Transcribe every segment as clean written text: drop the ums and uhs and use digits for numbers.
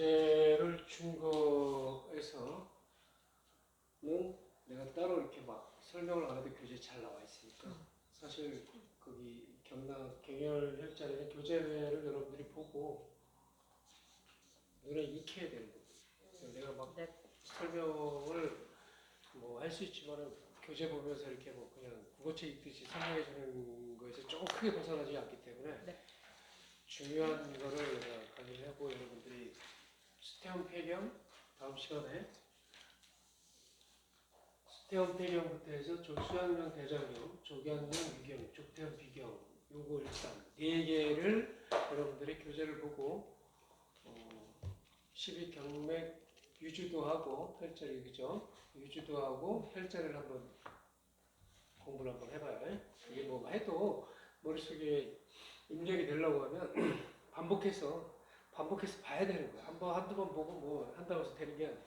교재를 준 거에서는 내가 따로 이렇게 막 설명을 안 해도 교재 잘 나와 있으니까 사실 거기 경혈혈자리는 교재를 여러분들이 보고 눈에 익혀야 되는 거예요. 내가 막 설명을 뭐 할 수 있지만은 교재 보면서 이렇게 뭐 그냥 국어책 읽듯이 설명해 주는 거에서 조금 크게 벗어나지 않기 때문에 중요한 거를 내가 강의를 하고 여러분들이 수태원 폐경 다음 시간에 수태원 폐경부터 해서 조수양령 대장경, 조경령 유경, 족태원 비경 요거 일단 4개를 여러분들이 교재를 보고 12경맥 유주도 하고 혈자리 그죠? 유주도 하고 혈자리를 한번 공부를 한번 해봐요. 이게 뭐 해도 머릿속에 입력이 되려고 하면 반복해서 봐야 되는 거야. 한두 번 보고 뭐 한다고 해서 되는 게 아니야.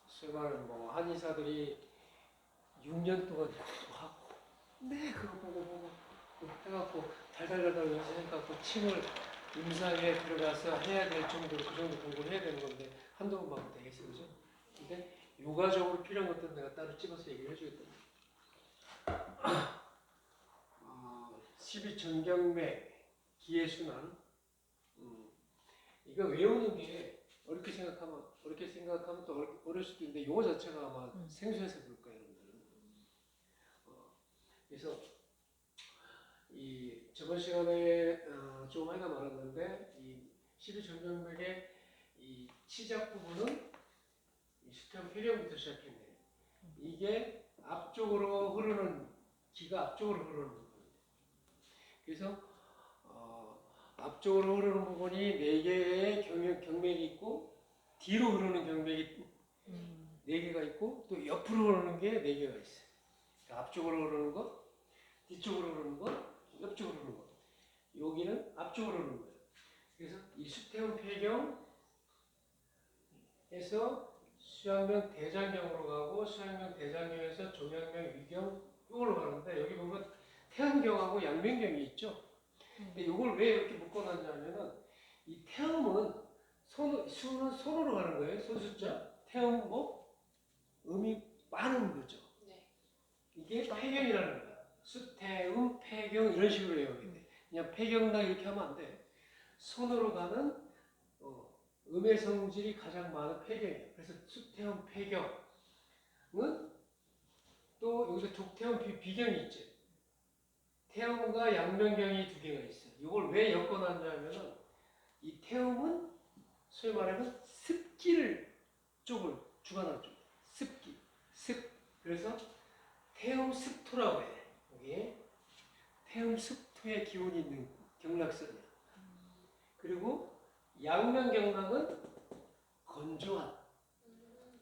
수많은 뭐 한의사들이 6년 동안 공부하고 그거 보고 해갖고 달달달달 연습해갖고 침을 임상에 들어가서 해야 될 정도로 그 정도 공부를 해야 되는 건데 한두 번 봐도 되겠어, 그죠? 근데 요가적으로 필요한 것들은 내가 따로 집어서 얘기를 해주겠다. 12전경맥 기해순환 이거 외우는 게 어렵게 생각하면 또 어려울 수도 있는데 용어 자체가 아마 생소해서 그럴 거예요, 여러분들은. 그래서 이 저번 시간에 조금 하다 말았는데 이 12전경맥의 이 치작 부분은 이 수태원 폐경부터 시작했네. 이게 앞쪽으로 흐르는 기가 앞쪽으로 흐르는 부분이에요. 그래서 앞쪽으로 흐르는 부분이 4개의 경맥이 있고 뒤로 흐르는 경맥이 4개가 있고 또 옆으로 흐르는 게 4개가 있어요. 그러니까 앞쪽으로 흐르는 거, 뒤쪽으로 흐르는 거, 옆쪽으로 흐르는 거. 여기는 앞쪽으로 흐르는 거예요. 그래서 이 수태원 폐경에서 수양명 대장경으로 가고 수양명 대장경에서 종양명 위경 이걸로 가는데 여기 보면 태음경하고 양명경이 있죠. 근데 이걸 왜 이렇게 묶어놨냐면은 이 태음은 손으로 가는 거예요. 손숫자. 태음 뭐 음이 많은 거죠. 이게 폐경이라는 거야. 수태음 폐경 이런 식으로 외우게 돼. 그냥 폐경락 이렇게 하면 안 돼. 손으로 가는 음의 성질이 가장 많은 폐경이에요. 그래서 수태음 폐경은 또 여기서 족태음 비경이 있죠. 태음과 양명경이 2개가 있어요. 이걸 왜 엮어놨냐면은 이 태음은 소위 말하면 습기를 쪽을 주관하죠. 습. 그래서 태음 습토라고 해. 여기 태음 습토의 기운이 있는 경락선이야. 그리고 양명경락은 건조한.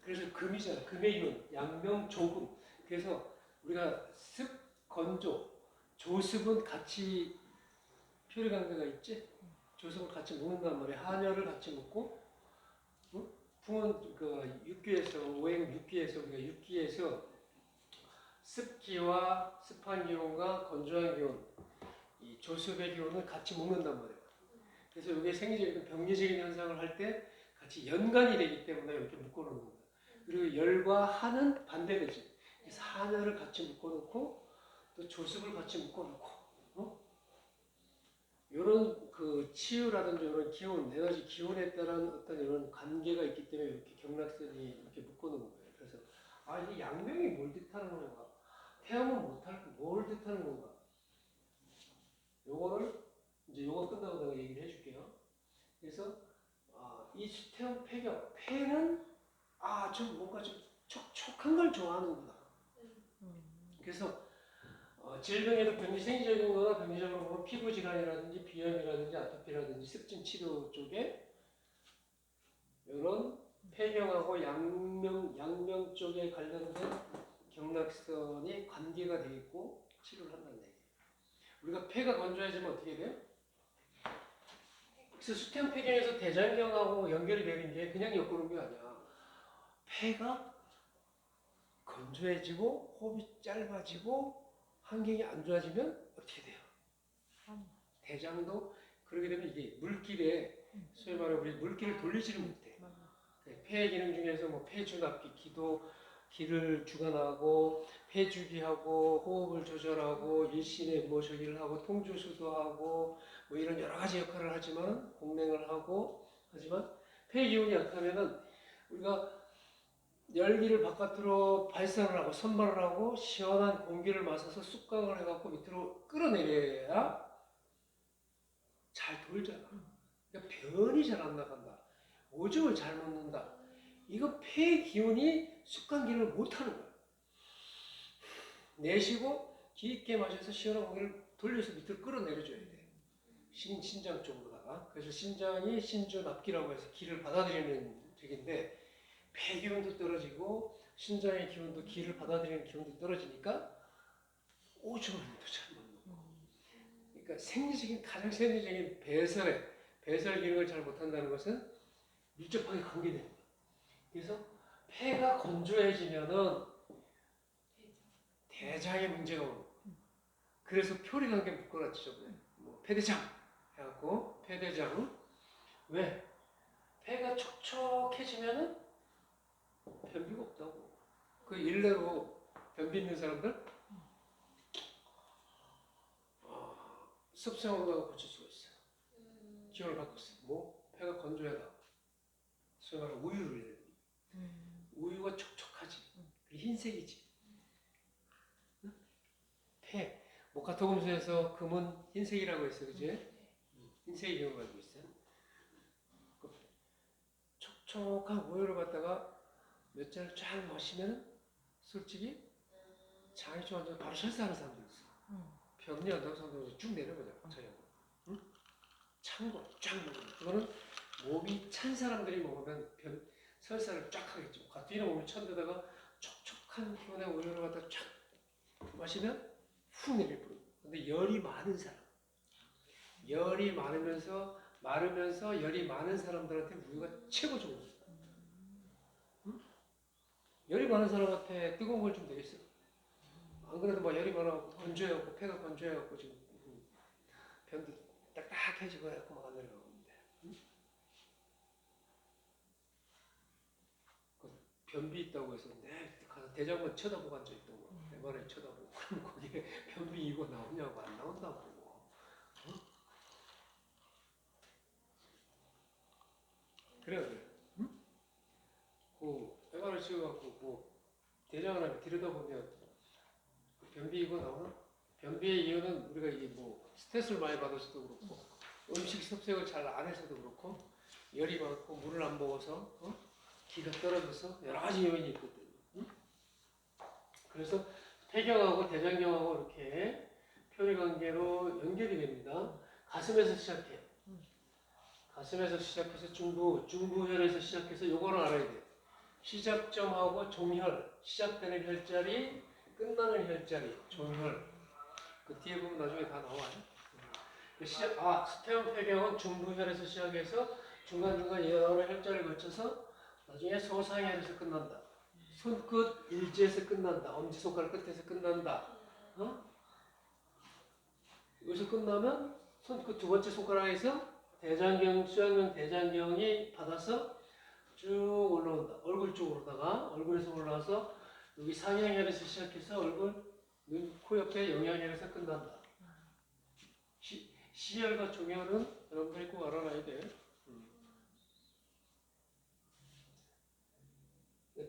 그래서 금이잖아. 금의 기운. 양명 조금. 그래서 우리가 습, 건조, 조습은 같이 표리관계가 있지? 조습을 같이 먹는단 말이야. 한열을 같이 먹고, 풍은 그 육기에서, 오행 육기에서, 우리가 육기에서 습기와 습한 기운과 건조한 기운, 이 조습의 기운을 같이 먹는단 말이야. 그래서 이게 생리적인 병리적인 현상을 할 때 같이 연관이 되기 때문에 이렇게 묶어놓는 거야. 그리고 열과 한은 반대되지. 그래서 한열을 같이 묶어놓고, 또 조습을 같이 묶어놓고, 이런 그 치유라든지 이런 기운, 에너지 기운에 따른 어떤 이런 관계가 있기 때문에 이렇게 경락선이 이렇게 묶어놓은 거예요. 그래서 이 양명이 뭘 뜻하는 건가? 태음은 뭘 뜻하는 건가? 요거를 이제 요거 끝나고 내가 얘기를 해줄게요. 그래서 이 수태음 폐경, 폐는 좀 뭔가 좀 촉촉한 걸 좋아하는구나. 그래서 질병에도 생리적인 거나 병리적으로 보면 피부 질환이라든지 비염이라든지 아토피라든지 습진 치료 쪽에 이런 폐경하고 양명 쪽에 관련된 경락선이 관계가 되어 있고 치료를 한다는 얘기예요. 우리가 폐가 건조해지면 어떻게 돼요? 그래서 수태음 폐경에서 대장경하고 연결이 되는 게 그냥 엮어놓은 게 아니야. 폐가 건조해지고 호흡이 짧아지고 환경이 안 좋아지면 어떻게 돼요? 대장도 그러게 되면 이게 물길에 소위 말해 우리 물기를 돌리지를 못해. 폐의 기능 중에서 뭐 폐준합기, 기를 주관하고 폐주기하고 호흡을 조절하고 일신의 뭐 저기를 하고 통주수도 하고 뭐 이런 여러 가지 역할을 하지만 공랭을 하고 하지만 폐 기운이 약하면은 우리가 열기를 바깥으로 발산을 하고 선발을 하고 시원한 공기를 마셔서 쑥각을 해갖고 밑으로 끌어내려야 잘 돌잖아. 그러니까 변이 잘 안 나간다. 오줌을 잘 먹는다. 이거 폐 기운이 습관기를 못하는 거야. 내쉬고 깊게 마셔서 시원한 공기를 돌려서 밑으로 끌어내려줘야 돼. 신장 쪽으로다가. 그래서 신장이 신주납기라고 해서 기를 받아들이는 적인데 폐 기운도 떨어지고 신장의 기운도 기를 받아들이는 기운도 떨어지니까 오줌을 잘 못 먹고. 그러니까 가장 생리적인 배설 기능을 잘 못한다는 것은 밀접하게 관계됩니다. 그래서 폐가 건조해지면은 대장에 문제가 오는 거예요. 그래서 표리관계 묶어놨죠. 뭐 폐대장 해갖고 폐대장. 왜? 폐가 촉촉해지면은 변비가 없다고. 그 일례로 변비 있는 사람들 습성으로 고칠 수가 있어요. 기운을 바꿨어요. 뭐 폐가 건조하다. 소위 말하는 우유를 해야 돼. 우유가 촉촉하지. 흰색이지. 폐. 목화토금수에서 금은 흰색이라고 했어, 그지? 흰색의 경우가 가지고 있어요. 촉촉한 우유를 갖다가 몇 잔을 쫙 마시면 솔직히 장이 좋아져서 바로 설사하는 사람도 있어. 변이 안 되는 사람도 쭉 내려가죠. 응? 찬 거 쫙 먹으면. 그거는 몸이 찬 사람들이 먹으면 설사를 쫙 하겠죠. 가뜩이나 몸이 찬데다가 촉촉한 기운의 우유를 갖다 쫙 마시면 훅 내릴 뿐. 근데 열이 많은 사람, 열이 많으면서 마르면서 열이 많은 사람들한테 우유가 최고 좋은 거예요. 응? 열이 많은 사람한테 뜨거운 걸 좀 되겠어. 안 그래도 막 열이 많아갖고 건조해갖고 폐가 건조해갖고 지금 변도 딱딱해지고 해갖고 막 안 내려가고 있는데. 응? 변비 있다고 해서 가서 대장만 쳐다보고 앉아있던 거. MRI 쳐다보고. 그럼 거기에 변비 이거 나오냐고 안 나온다고. 응? 그래. 응? 그 MRI 찍어갖고 뭐 대장을 들여다보면 변비 이거 나오나? 변비의 이유는 우리가 이게 뭐 스트레스를 많이 받아서도 그렇고 음식 섭취를 잘 안 해서도 그렇고 열이 많고 물을 안 먹어서 기가 떨어져서 여러 가지 요인이 있거든요. 응? 그래서 폐경하고 대장경하고 이렇게 표리관계로 연결이 됩니다. 가슴에서 시작해. 가슴에서 시작해서 중부혈에서 시작해서 요거를 알아야 돼. 시작점하고 종혈, 시작되는 혈자리, 끝나는 혈자리, 종혈. 그 뒤에 보면 나중에 다 나와요. 스테온 폐경은 중부혈에서 시작해서 중간중간 여러 혈자리를 거쳐서 나중에 소상혈에서 끝난다. 손끝 일지에서 끝난다. 엄지손가락 끝에서 끝난다. 여기서 끝나면 손끝 두 번째 손가락에서 대장경, 수양경 대장경이 받아서 쭉 올라온다. 얼굴 쪽으로다가 얼굴에서 올라와서 여기 상향혈에서 시작해서 얼굴, 눈, 코 옆에 영양혈에서 끝난다. 시혈과 종혈은 여러분들이 꼭 알아놔야 돼요.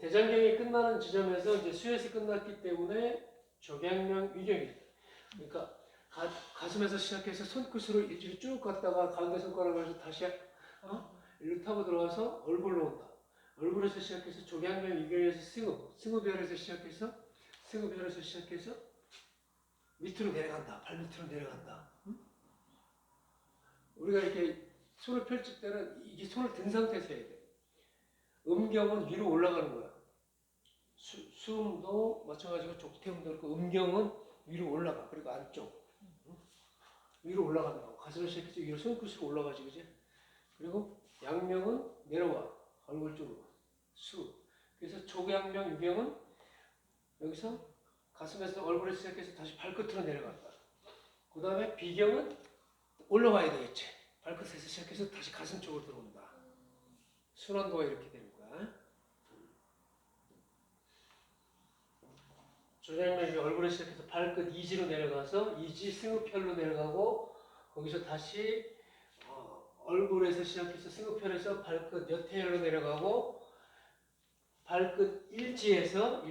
대장경이 끝나는 지점에서 이제 수혈이 끝났기 때문에 조경명 위경이. 그러니까 가슴에서 시작해서 손끝으로 일주일 쭉 갔다가 가운데 손가락으로 다시 일로 타고 들어와서 얼굴로 온다. 얼굴에서 시작해서 조경명 위경에서 승읍혈에서 시작해서 밑으로 내려간다. 발 밑으로 내려간다. 우리가 이렇게 손을 펼칠 때는 이게 손을 든 상태에서 해야 돼. 음경은 위로 올라가는 거야. 수음도 마찬가지고 족태음도 그렇고 음경은 위로 올라가. 그리고 안쪽. 위로 올라간다고. 가슴을 시작해서 위로 손끝으로 올라가지, 그지? 그리고 양명은 내려와. 얼굴 쪽으로. 그래서 조양명, 유경은 여기서 가슴에서 얼굴에 시작해서 다시 발끝으로 내려간다. 그 다음에 비경은 올라가야 되겠지. 발끝에서 시작해서 다시 가슴 쪽으로 들어온다. 순환도가 이렇게 되는 거야. 조장면이 얼굴에 시작해서 발끝 이지로 내려가서 이지 승우편로 내려가고 거기서 다시 얼굴에서 시작해서 승우편에서 발끝 여태열로 내려가고 발끝 일지에서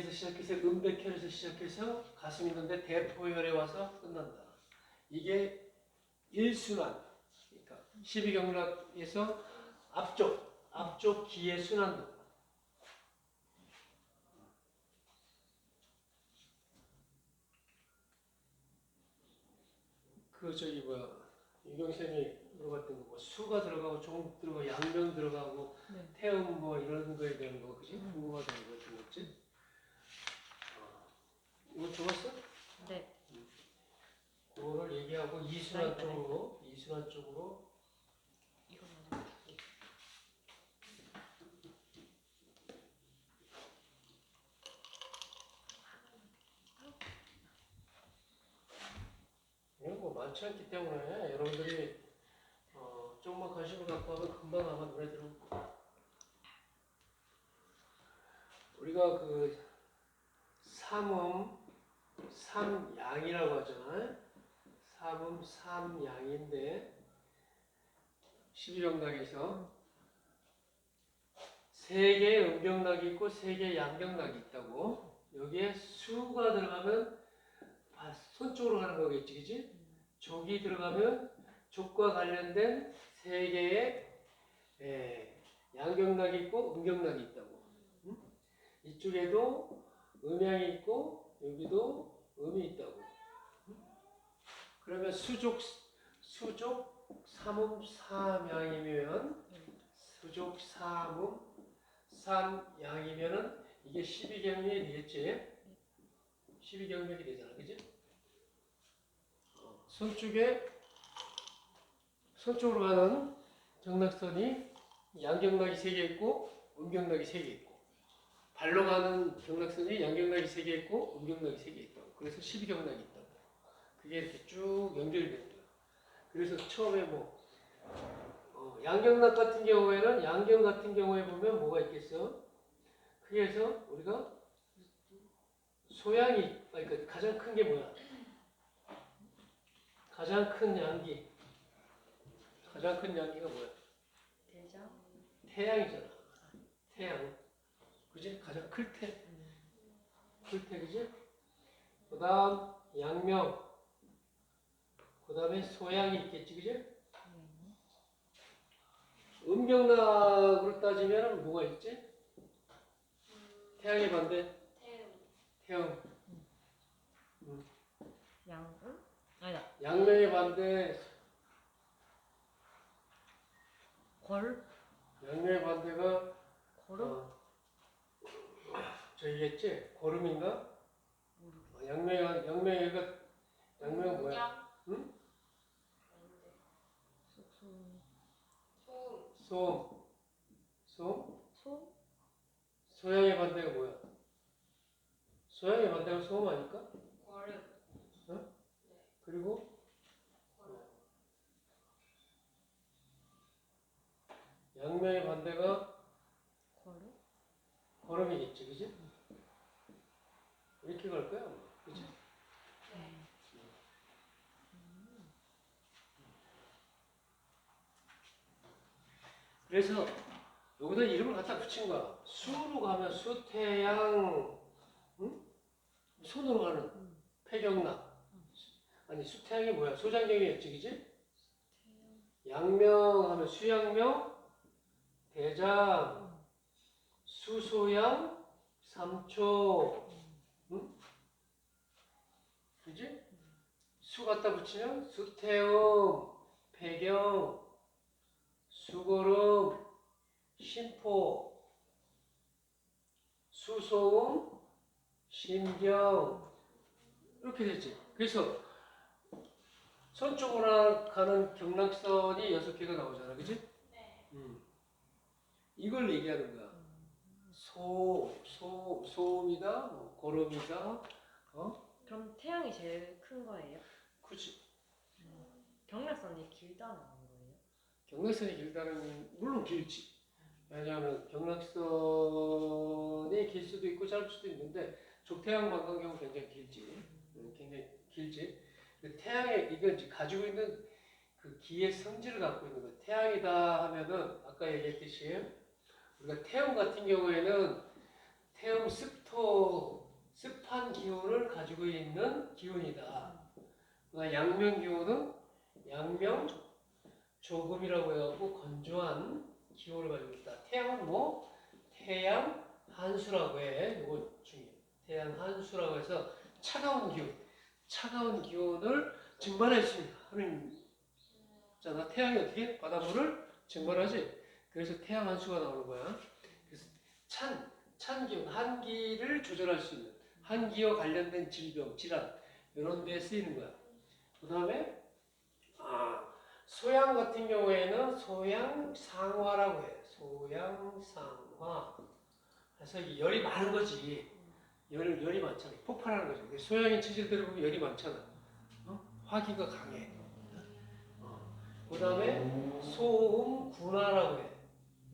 시작해서 음백혈에서 시작해서 가슴 있는데 대포혈에 와서 끝난다. 이게 일순환. 그러니까 12경락에서 앞쪽 기의 순환도. 유경쌤이 물어봤던 거, 뭐 수가 들어가고 종 들어가고 양명 들어가고 네. 태음 뭐 이런 거에 대한 거, 그지? 궁금하다는 거 들었지? 이거 좋았어? 네. 그거를 얘기하고 이순환 쪽으로 이거 맞아. 이건 뭐 많지 않기 때문에 여러분들이 조금만 관심을 갖고 하면 금방 아마 눈에 들어올 거야. 우리가 그 삼양이라고 하잖아요. 삼양인데 12경락에서 세 개의 음경락이 있고 세 개의 양경락이 있다고. 여기에 수가 들어가면 손 쪽으로 가는 거겠지, 그지? 족이 들어가면 족과 관련된 세 개의 양경락이 있고 음경락이 있다고. 응? 이쪽에도 음양이 있고 여기도 음이 있다고. 그러면 수족 삼음 삼양이면 수족 삼음 삼양이면은 이게 12경락이 되겠지? 12경락이 되잖아, 그지? 손쪽으로 가는 경락선이 양경락이 3개 있고 음경락이 3개 있고, 발로 가는 경락선이 양경락이 3개 있고 음경락이 3개 있다고. 그래서 12경락이 있다고. 그게 이렇게 쭉 연결되는 거야. 그래서 처음에 양경락 같은 경우에는 양경 같은 경우에 보면 뭐가 있겠어? 그래서 우리가 그러니까 가장 큰 게 뭐야? 가장 큰 양기가 뭐야? 대장. 태양이잖아. 태양. 그지? 가장 클 태. 그지? 그 다음 양명. 그 다음에 소양이 있겠지, 그지? 음경락으로 따지면 뭐가 있지? 태양의 반대? 태양. 양은? 아니다. 양명의 반대. 양명의 반대가 거름? 저기겠지? 거름인가? 양명은 뭐야? 응? 소음. 소양의 반대가 뭐야? 소양의 반대가 소음 아닐까? 어? 그리고 양명의 반대가 거름이겠지, 그지? 이렇게 갈 거야, 아마. 그지? 그래서 여기다 이름을 갖다 붙인 거야. 수로 가면 수태양, 응? 손으로 가는 폐경락. 아니, 수태양이 뭐야? 소장경이었지, 그지? 양명하면 수양명, 대장, 수소양, 삼초, 응? 그지? 수 갖다 붙이면 수태음, 폐경, 수고름, 심포, 수소음, 심경, 이렇게 되지. 그래서 손 쪽으로 가는 경락선이 6개가 나오잖아, 그지? 이걸 얘기하는 거야. 소음이다, 고름이다, 그럼 태양이 제일 큰 거예요? 그치. 경락선이 길다는 거예요? 경락선이 길다는 물론 길지. 왜냐하면 경락선이 길 수도 있고 짧을 수도 있는데 족태양 망원경은 굉장히 길지. 굉장히 길지. 그 태양에 이건 가지고 있는 그 기의 성질을 갖고 있는 거예요. 태양이다 하면은 아까 얘기했듯이 우리가 태양 같은 경우에는 태양 습한 기운을 가지고 있는 기운이다. 그러니까 양면 기운은 양면 조금이라고 해갖고 건조한 기운을 가지고 있다. 태양은 뭐? 태양 한수라고 해. 이거 중요해. 태양 한수라고 해서 차가운 기운을 증발할 수 있는 잖아. 태양이 어떻게 바닷물을 증발하지. 그래서 태양 한수가 나오는 거야. 그래서 찬 기운, 한기를 조절할 수 있는 한기와 관련된 질병, 질환 이런 데 쓰이는 거야. 그 다음에 소양 같은 경우에는 소양상화라고 해. 소양상화. 그래서 이 열이 많은 거지. 열이 많잖아. 폭발하는 거지. 소양의 체질대로 보면 열이 많잖아. 화기가 강해. 그 다음에 소음군화라고 해.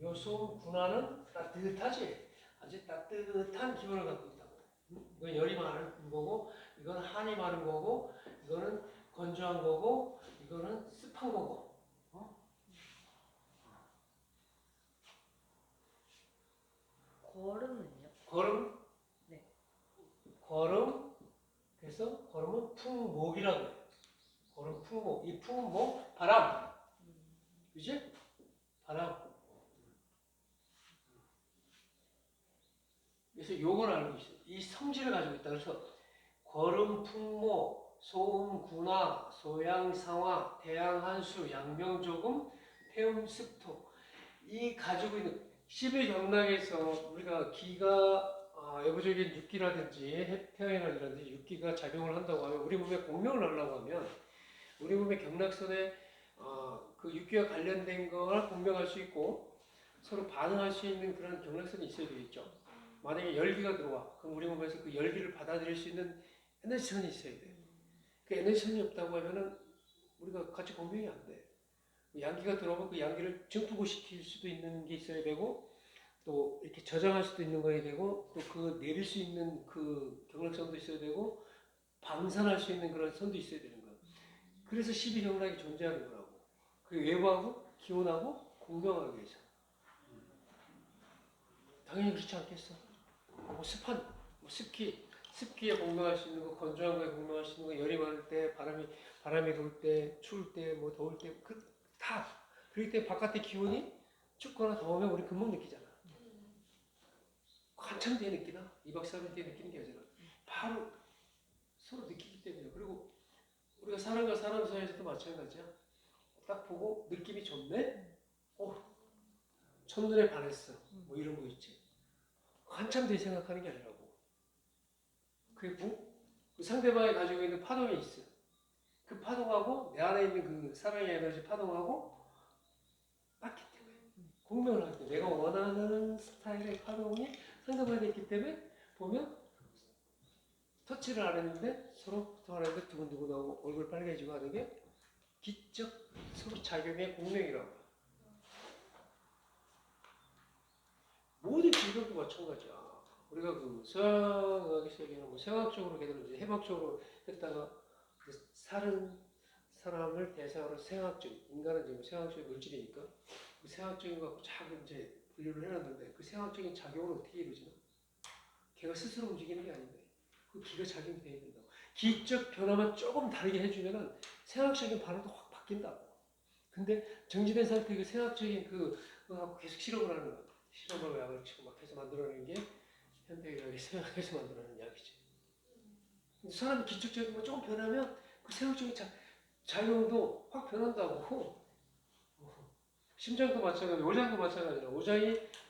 요 소음군화는 따뜻하지. 아주 따뜻한 기운을 갖고 있다고. 이건 열이 많은 거고, 이건 한이 많은 거고, 이거는 건조한 거고, 이거는 습한 거고. 걸음은요? 걸음? 네. 걸음. 그래서 걸음은 풍목이라고 해요. 걸음 풍목. 이 풍목, 바람. 그지? 바람. 그래서 요걸 알고 있어요. 이 성질을 가지고 있다. 그래서 걸음 풍목, 소음 군화, 소양 상화, 태양 한수, 양명 조금, 태음 습토. 이 가지고 있는 11경락에서 우리가 기가 외부적인 육기라든지 태양이라든지 육기가 작용을 한다고 하면 우리 몸에 공명을 하려고 하면 우리 몸의 경락선에 그 육기와 관련된 걸 공명할 수 있고 서로 반응할 수 있는 그런 경락선이 있어야 되겠죠. 만약에 열기가 들어와 그럼 우리 몸에서 그 열기를 받아들일 수 있는 에너지선이 있어야 돼. 그 에너지선이 없다고 하면은 우리가 같이 공명이 안 돼. 양기가 들어오면 그 양기를 증폭을 시킬 수도 있는 게 있어야 되고 또 이렇게 저장할 수도 있는 거야 되고 또 그 내릴 수 있는 그 경락선도 있어야 되고 방산할 수 있는 그런 선도 있어야 되는 거야. 그래서 12경락이 존재하는 거라고. 그 외부하고 기온하고 공명하기 위해서. 당연히 그렇지 않겠어. 뭐 습기에 공명할 수 있는 거, 건조한 거에 공명할 수 있는 거, 열이 많을 때, 바람이 돌 때, 추울 때, 뭐 더울 때, 다. 그럴 때 바깥의 기온이 춥거나 더우면 우리 금방 느끼잖아. 한참 뒤에 느끼나? 2박 3일 뒤에 느끼는 게 아니라 바로 서로 느끼기 때문에. 그리고 우리가 사람과 사람 사이에서도 마찬가지야. 딱 보고 느낌이 좋네? 첫눈에 반했어. 뭐 이런 거 있지. 한참 뒤에 생각하는 게 아니라고. 그리고 그 상대방이 가지고 있는 파동이 있어. 그 파동하고 내 안에 있는 그 사랑의 에너지 파동하고 맞기 때문에 공명을 하기 때문에 내가 원하는 스타일의 파동이 상대방에 있기 때문에 보면 터치를 안 했는데 서로 통화하는데 두근두근하고 얼굴 빨개지고 하는 게 기적 서로 작용의 공명이라고. 모든 질병도 마찬가지야. 우리가 그 서양학에서 얘기하는 뭐 생학적으로 걔들은 이제 해학적으로 했다가 사는 사람을 대상으로 인간은 지금 생학적인 물질이니까 그 생학적인 거 갖고 자꾸 이제 분류를 해놨는데 그 생학적인 작용을 어떻게 이루지나? 걔가 스스로 움직이는 게 아닌데 그 기가 작용돼야 된다고. 기적 변화만 조금 다르게 해주면은 생학적인 반응도 확 바뀐다고. 근데 정지된 상태의 그 생학적인 그거 갖고 계속 실험을 하는 거야. 실험하고 약을 치고 막 해서 만들어내는 게 현대의학이 생각해서 만들어내는 약이지. 사람이 기적적인 거 조금 변하면 그 생학적인 작용도 확 변한다고. 심장도 마찬가지, 오장도 마찬가지라.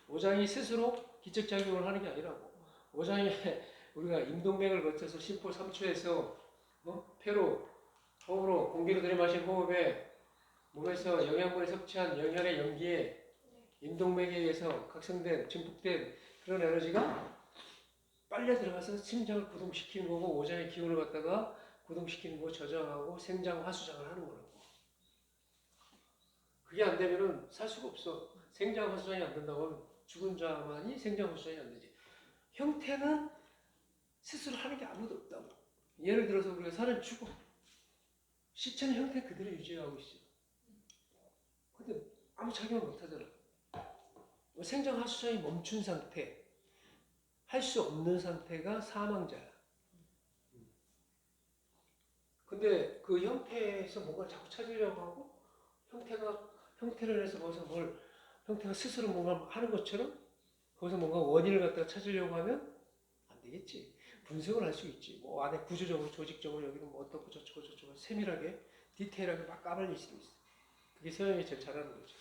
오장이 스스로 기적작용을 하는 게 아니라고. 오장이 우리가 임동맥을 거쳐서 심포 3초에서 폐로, 호흡으로 공기를 들이마신 호흡에 몸에서 영양분을 섭취한 영혈의 연기에 임동맥에 의해서 각성된, 증폭된 그런 에너지가 빨려 들어가서 심장을 구동시키는 거고 오장의 기운을 갖다가 구동시키는 거 저장하고 생장 화수장을 하는 거라고. 그게 안 되면은 살 수가 없어. 생장 활성이 안 된다고 하면 죽은 자만이 생장 활성이 안 되지. 형태는 스스로 하는 게 아무도 없다고. 예를 들어서 우리가 사람 죽어. 시체는 형태 그대로 유지하고 있어. 근데 아무 작용을 못 하잖아. 생장 활성이 멈춘 상태, 할 수 없는 상태가 사망자야. 근데 그 형태에서 뭔가 자꾸 찾으려고 하고 형태를 해서 형태가 스스로 뭔가 하는 것처럼 거기서 뭔가 원인을 갖다가 찾으려고 하면 안 되겠지. 분석을 할 수 있지. 뭐 안에 구조적으로, 조직적으로 여기는 뭐 어떻고 저쩌고 세밀하게, 디테일하게 막 까발릴 수 있어. 그게 서양이 제일 잘하는 거지.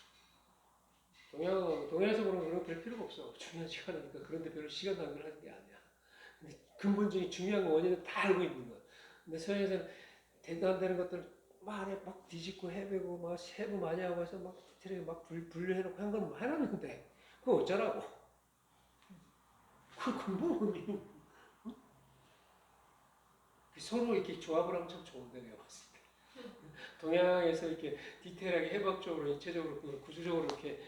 동양에서 보는 그런 별 필요가 없어. 중요한 시간이니까 그런데 별로 시간 낭비를 하는 게 아니야. 근데 근본적인 중요한 원인은 다 알고 있는 거야. 근데 서양에서는 되도 안 되는 것들 막 뒤집고 헤매고 막 세부 많이 하고 해서 막 디테일하게 막 분류해놓고 한 건 해놨는데 그거 어쩌라고? 그 근본 원인 서로 이렇게 조합을 하면 참 좋은데 내가 봤을 때 동양에서 이렇게 디테일하게 해박적으로 인체적으로 구조적으로 이렇게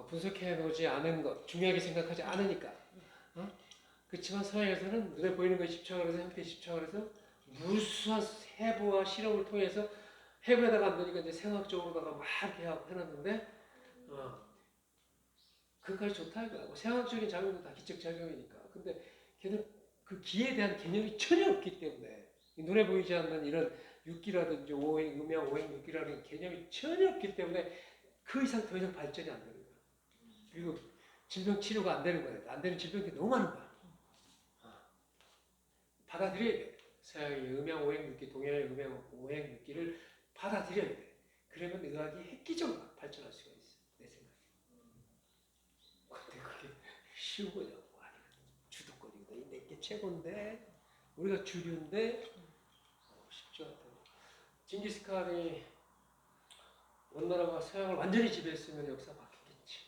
분석해 놓지 않은 것 중요하게 생각하지 않으니까 그렇지만 서양에서는 눈에 보이는 것에 집착을 해서 형태에 집착을 해서 무수한 해부와 실험을 통해서 해부에다가 안 되니까 이제 생학적으로다가 막 이렇게 하고 해놨는데 그것까지 좋다 이거야. 생학적인 작용도 다 기적 작용이니까. 근데 걔는 그 기에 대한 개념이 전혀 없기 때문에 눈에 보이지 않는 이런 육기라든지 오행, 음양, 오행, 육기라는 개념이 전혀 없기 때문에 그 이상 더 이상 발전이 안 되는 거야. 그리고 질병 치료가 안 되는 거야. 안 되는 질병이 너무 많은 거야. 받아들여야 돼. 서양의 음양, 오행, 육기, 동양의 음양, 오행, 육기를 받아들여야 돼. 그러면 의학이 획기적으로 발전할 수가 있어. 내 생각에. 근데 그게 쉬운 거냐고. 아니, 주도권이거든. 내게 최고인데, 우리가 주류인데, 쉽지 않다. 징기스칸이 원나라가 서양을 완전히 지배했으면 역사가 바뀌겠지.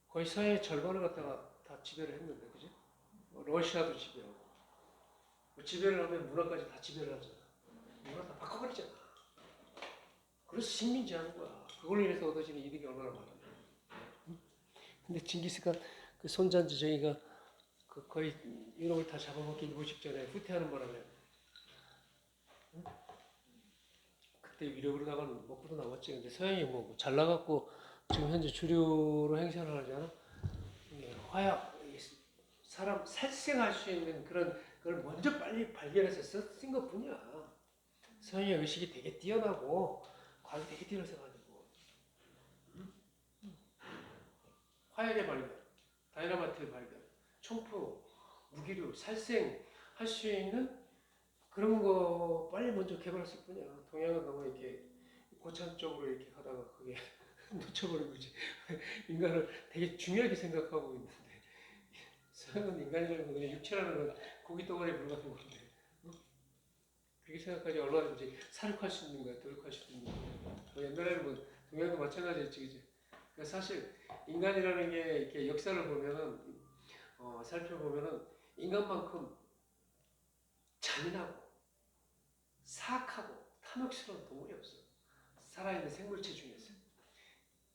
거의 서양의 절반을 갖다가 다 지배를 했는데, 그지? 러시아도 지배하고. 지배를 하면 문화까지 다 지배를 하잖아. 문화 다 바꿔버리잖아. 그래서 식민지하는 거야. 그걸로 인해서 얻어지는 이득이 얼마나 많아. 근데 징기스칸 그 손잔지 저희가 그 거의 유럽을 다 잡아먹기 일보 직전에 후퇴하는 바람에 그때 위력으로다가는 먹고도 남았지. 근데 서양이 뭐 잘 나갔고 지금 현재 주류로 행세를 하잖아. 화약, 사람 살생할 수 있는 그런 걸 먼저 빨리 발견해서 쓴 것뿐이야. 서양의 의식이 되게 뛰어나고 과학이 되게 뛰어나서 가지고 화약의 발견, 다이너마이트의 발견, 총포, 무기류, 살생 할 수 있는 그런 거 빨리 먼저 개발했을 뿐이야. 동양은 너무 이렇게 고차적으로 이렇게 가다가 그게 놓쳐버린 거지. 인간을 되게 중요하게 생각하고 있는데 서양은 인간이라는 건 그냥 육체라는 건 고기 덩어리에 불과한 건데 그렇게 생각하지 얼마든지 사륙할 수 있는 거야, 도륙할 수 있는 거야. 뭐 옛날에는 뭐 동양도 마찬가지였지, 그지? 그러니까 사실 인간이라는 게 이렇게 역사를 보면은 살펴보면은 인간만큼 잔인하고 사악하고 탐욕스러운 동물이 없어. 살아있는 생물체 중에서.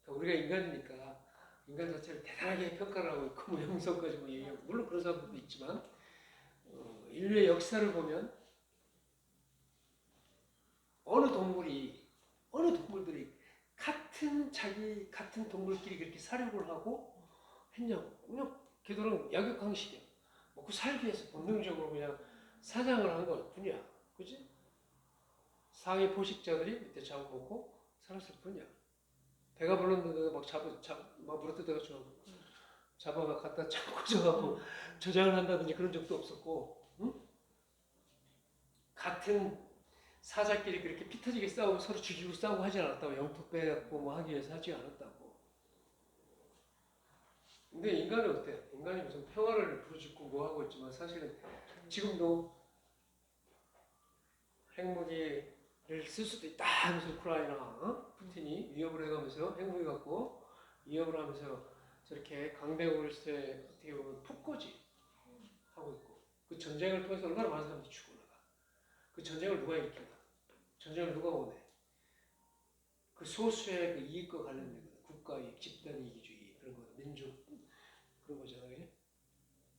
그러니까 우리가 인간이니까 인간 자체를 대단하게 평가를 하고 있고 뭐 영성까지 뭐 얘기하고 물론 그런 사람들도 있지만 인류의 역사를 보면 어느 동물들이 같은 동물끼리 그렇게 사육을 하고 했냐고. 그냥 걔들은 약육강식이야. 먹고 살기 위해서 본능적으로 그냥 사냥을 한 것 뿐이야. 그지? 상위 포식자들이 밑에 잡아먹고 살았을 뿐이야. 배가 불렀는데 막 물어뜯어가지고 잡아가 갖다 잡고져가고 저장을 한다든지 그런 적도 없었고, 응? 같은 사자끼리 그렇게 피 터지게 싸우고 서로 죽이고 싸우고 하지 않았다고. 영토 빼갖고 뭐 하기 위해서 하지 않았다고. 근데 인간은 어때? 인간이 무슨 평화를 부르짖고 뭐 하고 있지만 사실은 지금도 핵무기를 쓸 수도 있다 하면서 우크라이나 푸틴이 위협을 해가면서 핵무기 갖고 위협을 하면서 저렇게 강대국을 어떻게 보면 폭거지 하고 있고 그 전쟁을 통해서 얼마나 많은 사람들이 죽어나가. 그 전쟁을 누가 일으켰나? 전쟁을 누가 원해? 그 소수의 그 이익과 관련된 거, 국가 이익, 집단 이기주의 그런 거, 민족 그런 거잖아, 그지?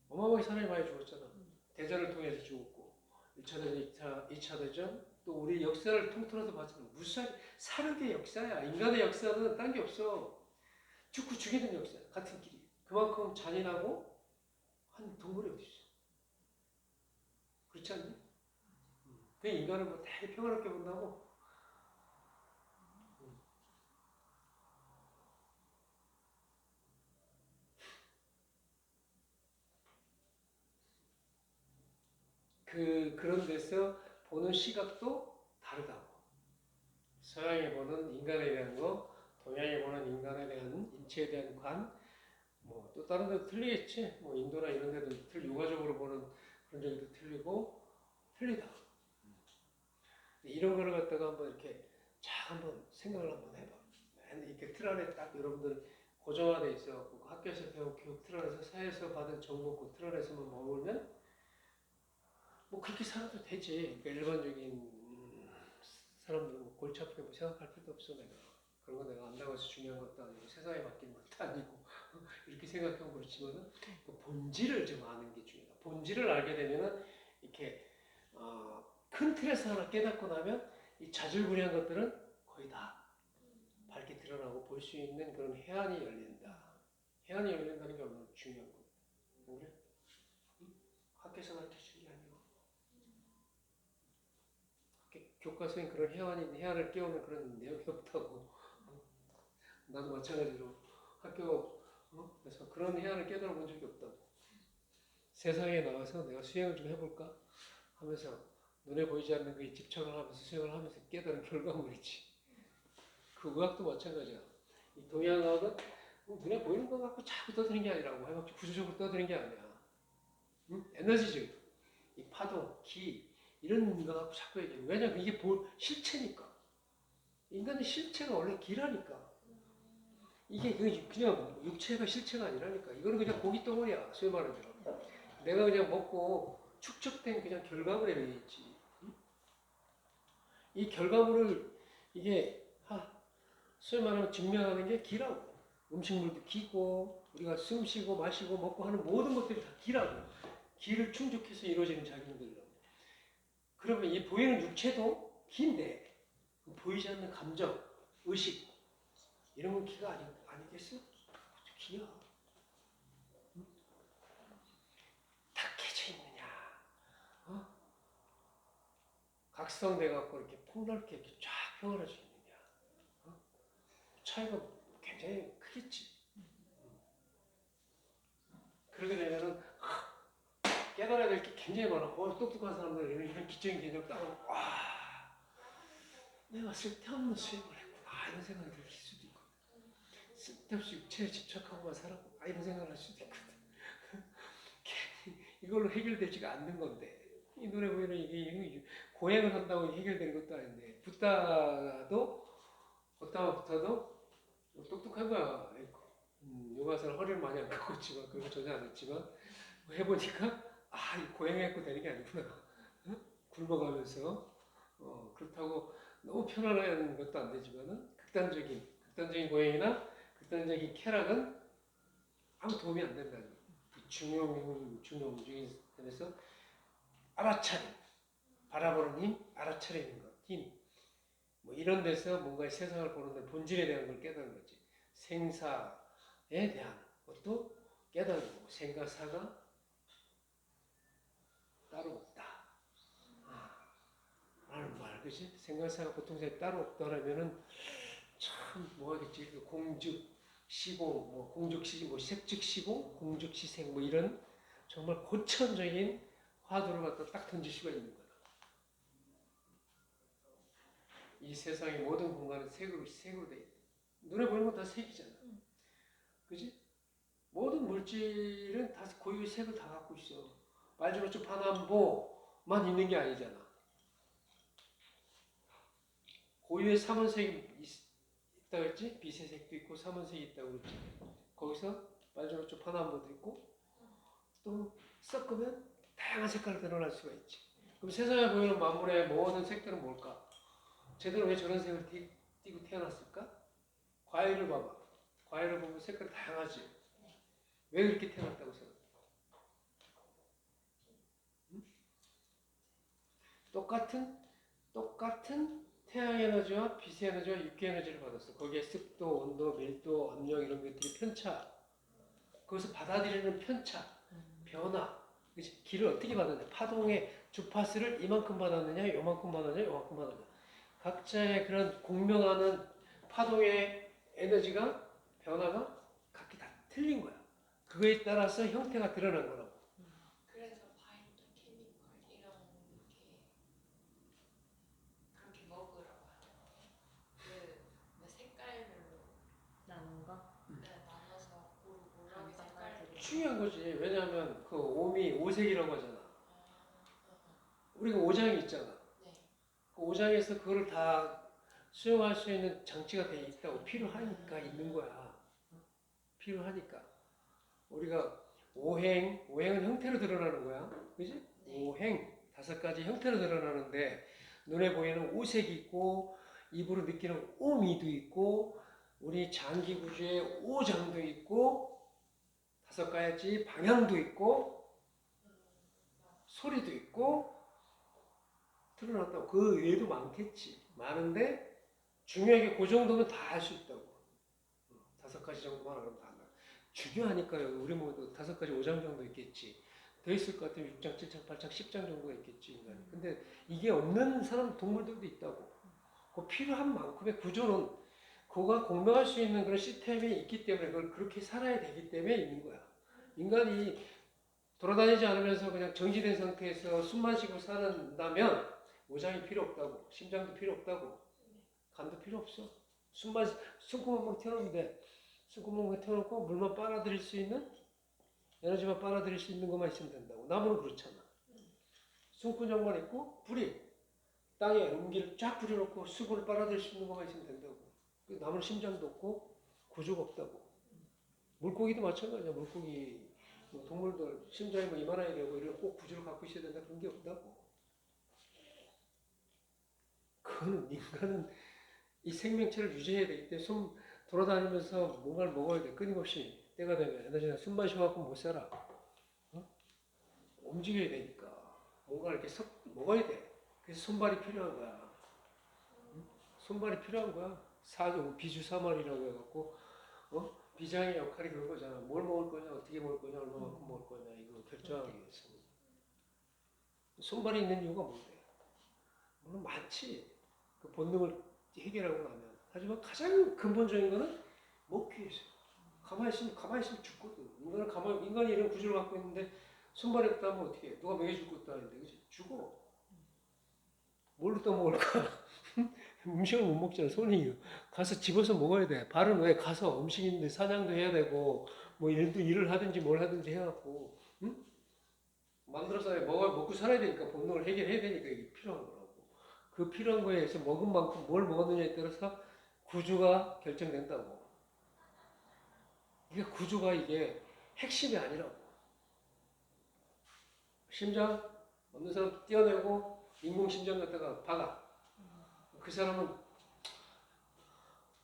어마어마하게 사람이 많이 죽었잖아. 대전을 통해서 죽었고, 1차 대전, 2차 대전, 또 우리 역사를 통틀어서 봤지만 무슨 사는 게 역사야. 인간의 역사는 딴 게 없어. 죽고 죽이는 역사, 같은 길이. 그만큼 잔인하고 한 동물이 어디 있어? 그렇지 않니? 그 인간을 뭐 되게 평화롭게 본다고? 그런 데서 보는 시각도 다르다고. 서양이 보는 인간에 대한 거, 동양이 보는 인간에 대한 인체에 대한 관, 뭐 또 다른 데도 틀리겠지. 뭐 인도나 이런 데도 육아적으로 보는 그런 점도 틀리고 틀리다. 이런 거를 갖다가 한번 이렇게 쫙 한번 생각을 한번 해봐. 이렇게 틀 안에 딱 여러분들 고정화돼 있어갖고 학교에서 배운 교육 틀 안에서 사회에서 받은 정보 그 틀 안에서만 머물면 뭐 그렇게 살아도 되지. 그러니까 일반적인 사람들은 뭐 골치 아프게 뭐 생각할 필요도 없어 내가. 그런 거 내가 안다고 해서 중요한 것도 아니고 세상에 맡기는 것도 아니고 이렇게 생각하면 그렇지만은 그 본질을 좀 아는 게 중요하다. 본질을 알게 되면은 이렇게 큰 틀에서 하나 깨닫고 나면 이 자질구레한 것들은 거의 다 밝게 드러나고 볼 수 있는 그런 해안이 열린다. 해안이 열린다는 게 얼마나 중요한 거야. 그래? 학교에서 가르쳐 준 게 아니고 교과서에 그런 해안을 깨우는 그런 내용이 없다고. 나도 마찬가지로 학교 그래서 그런 해안을 깨달아 본 적이 없다고. 세상에 나와서 내가 수행을 좀 해볼까 하면서 눈에 보이지 않는 거에 집착을 하면서 수행을 하면서 깨달은 결과물이지. 그 의학도 마찬가지야. 이 동양학은 눈에 보이는 거 갖고 자꾸 떠드는 게 아니라고. 해봤자 구조적으로 떠드는 게 아니야. 응? 에너지적, 이 파동, 기 이런 거 갖고 자꾸 얘기해. 왜냐면 이게 실체니까. 인간의 실체가 원래 기라니까. 이게 그냥 육체가 실체가 아니라니까. 이거는 그냥 고기 덩어리야. 소위 말하면. 내가 그냥 먹고 축적된 그냥 결과물에 의해 있지. 이 결과물을 이게 소위 말하면 증명하는 게 기라고. 음식물도 기고 우리가 숨 쉬고 마시고 먹고 하는 모든 것들이 다 기라고. 기를 충족해서 이루어지는 작용들이라고. 그러면 이 보이는 육체도 기인데 보이지 않는 감정, 의식 이런 건 기가 아니겠어? 기야. 탁해져 있느냐? 각성돼갖고 이렇게 폭넓게 이렇게 쫙 펴어져 있느냐? 차이가 굉장히 크겠지. 그러게 되면은 깨달아야 될 게 굉장히 많아. 똑똑한 사람들 이런 기적인 개념 따로 내가 쓸데없는 수행을 했구나 이런 생각이 들 수도 있고 쓸데없이 육체에 집착하고만 살았고 이런 생각을 할 수도 있거든. 이걸로 해결되지가 않는 건데 이 눈에 보이는 이게 고행을 한다고 해결되는 것도 아닌데 붓다도 똑똑한 거야. 요가서는 허리를 많이 안 깎고 있지만 그거 전혀 안 했지만 해보니까 이 고행했고 되는 게 아니구나. 굶어가면서 그렇다고 너무 편안한 것도 안 되지만은 극단적인 고행이나 극단적인 쾌락은 아무 도움이 안 된다는 거예요. 중용적인 점에서 알아차림, 바라보는 힘, 알아차리는 것, 힘. 뭐 이런 데서 뭔가 세상을 보는데 본질에 대한 걸 깨닫는 거지. 생사에 대한 것도 깨닫는 거고 생과사가 따로 없다. 라는 말, 그치? 생과사가 보통상 따로 없다라면은 참 뭐하겠지? 공즉시공, 뭐 공즉시공, 뭐 색즉시공, 공즉시생, 뭐 이런 정말 고천적인 화두를 갖다 딱 던질 수가 있는 거다. 이 세상의 모든 공간은 색으로 돼 있다. 눈에 보이는 건 다 색이잖아. 그지? 모든 물질은 다 고유의 색을 다 갖고 있어. 말주로초 파남보만 있는 게 아니잖아. 고유의 삼원색이 있다고 했지? 빛의 색도 있고 삼원색이 있다고 그랬지. 거기서 말주로초 파남보도 있고 또 섞으면 다양한 색깔이 드러날 수가 있지. 그럼 세상에 보이는 만물의 모든 색들은 뭘까? 쟤들은 왜 저런 색을 띠고 태어났을까? 과일을 봐봐. 과일을 보면 색깔이 다양하지. 왜 그렇게 태어났다고 생각해? 응? 똑같은 태양 에너지와 빛의 에너지와 육기 에너지를 받았어. 거기에 습도, 온도, 밀도, 압력 이런 것들이 편차. 그것을 받아들이는 편차, 변화. 그치? 기를 어떻게 받았냐? 파동의 주파수를 이만큼 받았느냐, 요만큼 받았느냐, 요만큼 받았느냐. 각자의 그런 공명하는 파동의 에너지가 변화가 각기 다 틀린 거야. 그거에 따라서 형태가 드러난 거라고. 그래서 바이터 케미컬 이런 그렇게 먹으러 가요. 그 색깔별로 나눈 거. 나눠서 고루고루 색깔별로. 중요한 거지. 왜냐하면 그 오미, 오색이라고 하잖아. 우리가 오장이 있잖아. 네. 그 오장에서 그거를 다 수용할 수 있는 장치가 돼 있다고. 필요하니까 있는 거야. 필요하니까. 우리가 오행은 형태로 드러나는 거야. 그지? 오행, 5가지 형태로 드러나는데, 눈에 보이는 오색이 있고, 입으로 느끼는 오미도 있고, 우리 장기 구조에 오장도 있고, 5가지 방향도 있고, 소리도 있고, 드러났다고. 그 외에도 많겠지. 많은데, 중요하게 그 정도면 다 할 수 있다고. 5가지 정도만 하면 다 한다. 중요하니까요. 우리 모두 5가지 5장 정도 있겠지. 더 있을 것 같으면 6장, 7장, 8장, 10장 정도가 있겠지, 인간이. 근데 이게 없는 사람, 동물들도 있다고. 그 필요한 만큼의 구조는 그가 공명할 수 있는 그런 시스템이 있기 때문에 그걸 그렇게 살아야 되기 때문에 있는 거야. 인간이 돌아다니지 않으면서 그냥 정지된 상태에서 숨만 쉬고 산다면 오장이 필요 없다고. 심장도 필요 없다고. 간도 필요 없어. 숨구멍만 튀어나오면 돼. 숨구멍만 튀어나오고 물만 빨아들일 수 있는, 에너지만 빨아들일 수 있는 것만 있으면 된다고. 나무는 그렇잖아. 숨구멍만 있고 불이 땅에 음기를 쫙 뿌려놓고 수분을 빨아들일 수 있는 것만 있으면 된다고. 나무는 심장도 없고 구조가 없다고. 물고기도 마찬가지야. 물고기, 뭐 동물들 심장이 뭐 이만해야 되고 이런 꼭 구조를 갖고 있어야 된다 그런 게 없다고. 그거는 인간은 이 생명체를 유지해야 되기 때문에 숨 돌아다니면서 뭔가를 먹어야 돼. 끊임없이 때가 되면. 에너지나 숨 마셔갖고 못 살아. 어? 움직여야 되니까 뭔가를 이렇게 먹어야 돼. 그래서 손발이 필요한 거야. 응? 손발이 필요한 거야. 비주사말이라고 해갖고 비장의 역할이 그런 거잖아. 뭘 먹을 거냐, 어떻게 먹을 거냐, 얼마만큼 먹을 거냐 이거 결정하기 위해서. 손발이 있는 이유가 뭔데? 물론 많지. 그 본능을 해결하고 나면. 하지만 가장 근본적인 거는 먹기 위해서. 가만히 있으면 죽거든. 인간이 이런 구조를 갖고 있는데 손발이 없다면 어떻게 해? 누가 먹여줄 것도 아닌데, 그치? 죽어. 뭘로 떠먹을까? 음식을 못 먹잖아, 손이. 가서 집어서 먹어야 돼. 발은 왜 가서 음식인데 사냥도 해야 되고, 뭐 일을 하든지 뭘 하든지 해갖고, 응? 만들어서 먹고 살아야 되니까 본능을 해결해야 되니까 이게 필요한 거라고. 그 필요한 거에 의해서 먹은 만큼 뭘 먹었느냐에 따라서 구조가 결정된다고. 이게 구조가 이게 핵심이 아니라고. 심장 없는 사람 떼어내고 인공심장 갖다가 박아. 그 사람은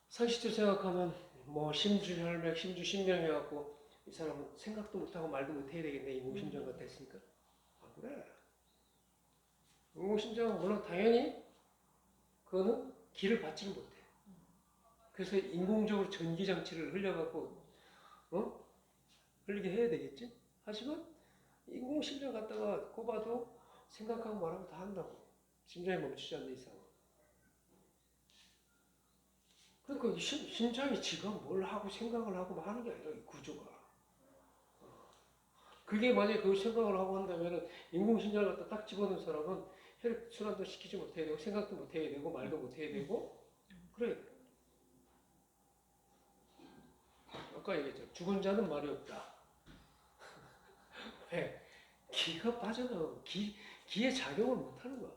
상식적으로 생각하면 뭐 심주혈맥, 심주신경 해갖고 이 사람은 생각도 못하고 말도 못해야 되겠네. 인공심장 갖다 했으니까. 아, 그래. 인공심장은 물론 당연히 그거는 기를 받지는 못해. 그래서 인공적으로 전기장치를 흘려갖고 흘리게 해야 되겠지? 하지만 인공심장 갖다가 꼽아도 생각하고 말하고 다 한다고. 심장이 멈추지 않는 이상. 그러니까 심장이 지가 뭘 하고 생각을 하고 하는 게 아니라 이 구조가. 그게 만약에 그 생각을 하고 한다면 인공심장을 갖다 딱 집어넣은 사람은 혈액순환도 시키지 못해야 되고 생각도 못해야 되고 말도 못해야 되고 그래. 아까 얘기했죠. 죽은 자는 말이 없다. 왜? 기가 빠져나가고 기의 작용을 못하는 거야.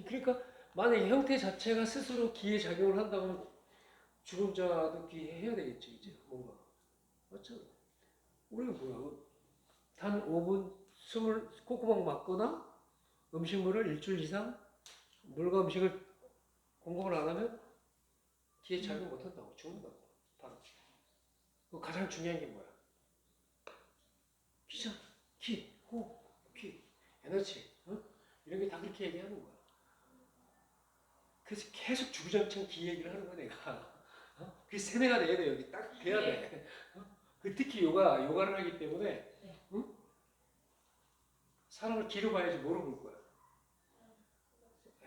그러니까 만약에 형태 자체가 스스로 기의 작용을 한다면 죽은 자도 기해야 되겠지 이제 뭔가. 맞죠? 우리가 뭐야? 단 5분 숨을 콧구멍 막거나 음식물을 일주일 이상 물과 음식을 공급을 안 하면 기에 작용 못 한다고. 죽는다고. 바로. 그 가장 중요한 게 뭐야? 기잖아. 기, 호흡, 기, 에너지. 어? 이런 게 다 그렇게 얘기하는 거야. 그래서 계속 주구장창 기 얘기를 하는 거야, 내가. 어? 그게 세뇌가 돼야 돼. 여기 딱 돼야 돼. 어? 그 특히 요가를 하기 때문에, 응? 사람을 기로 봐야지 뭐로 볼 거야.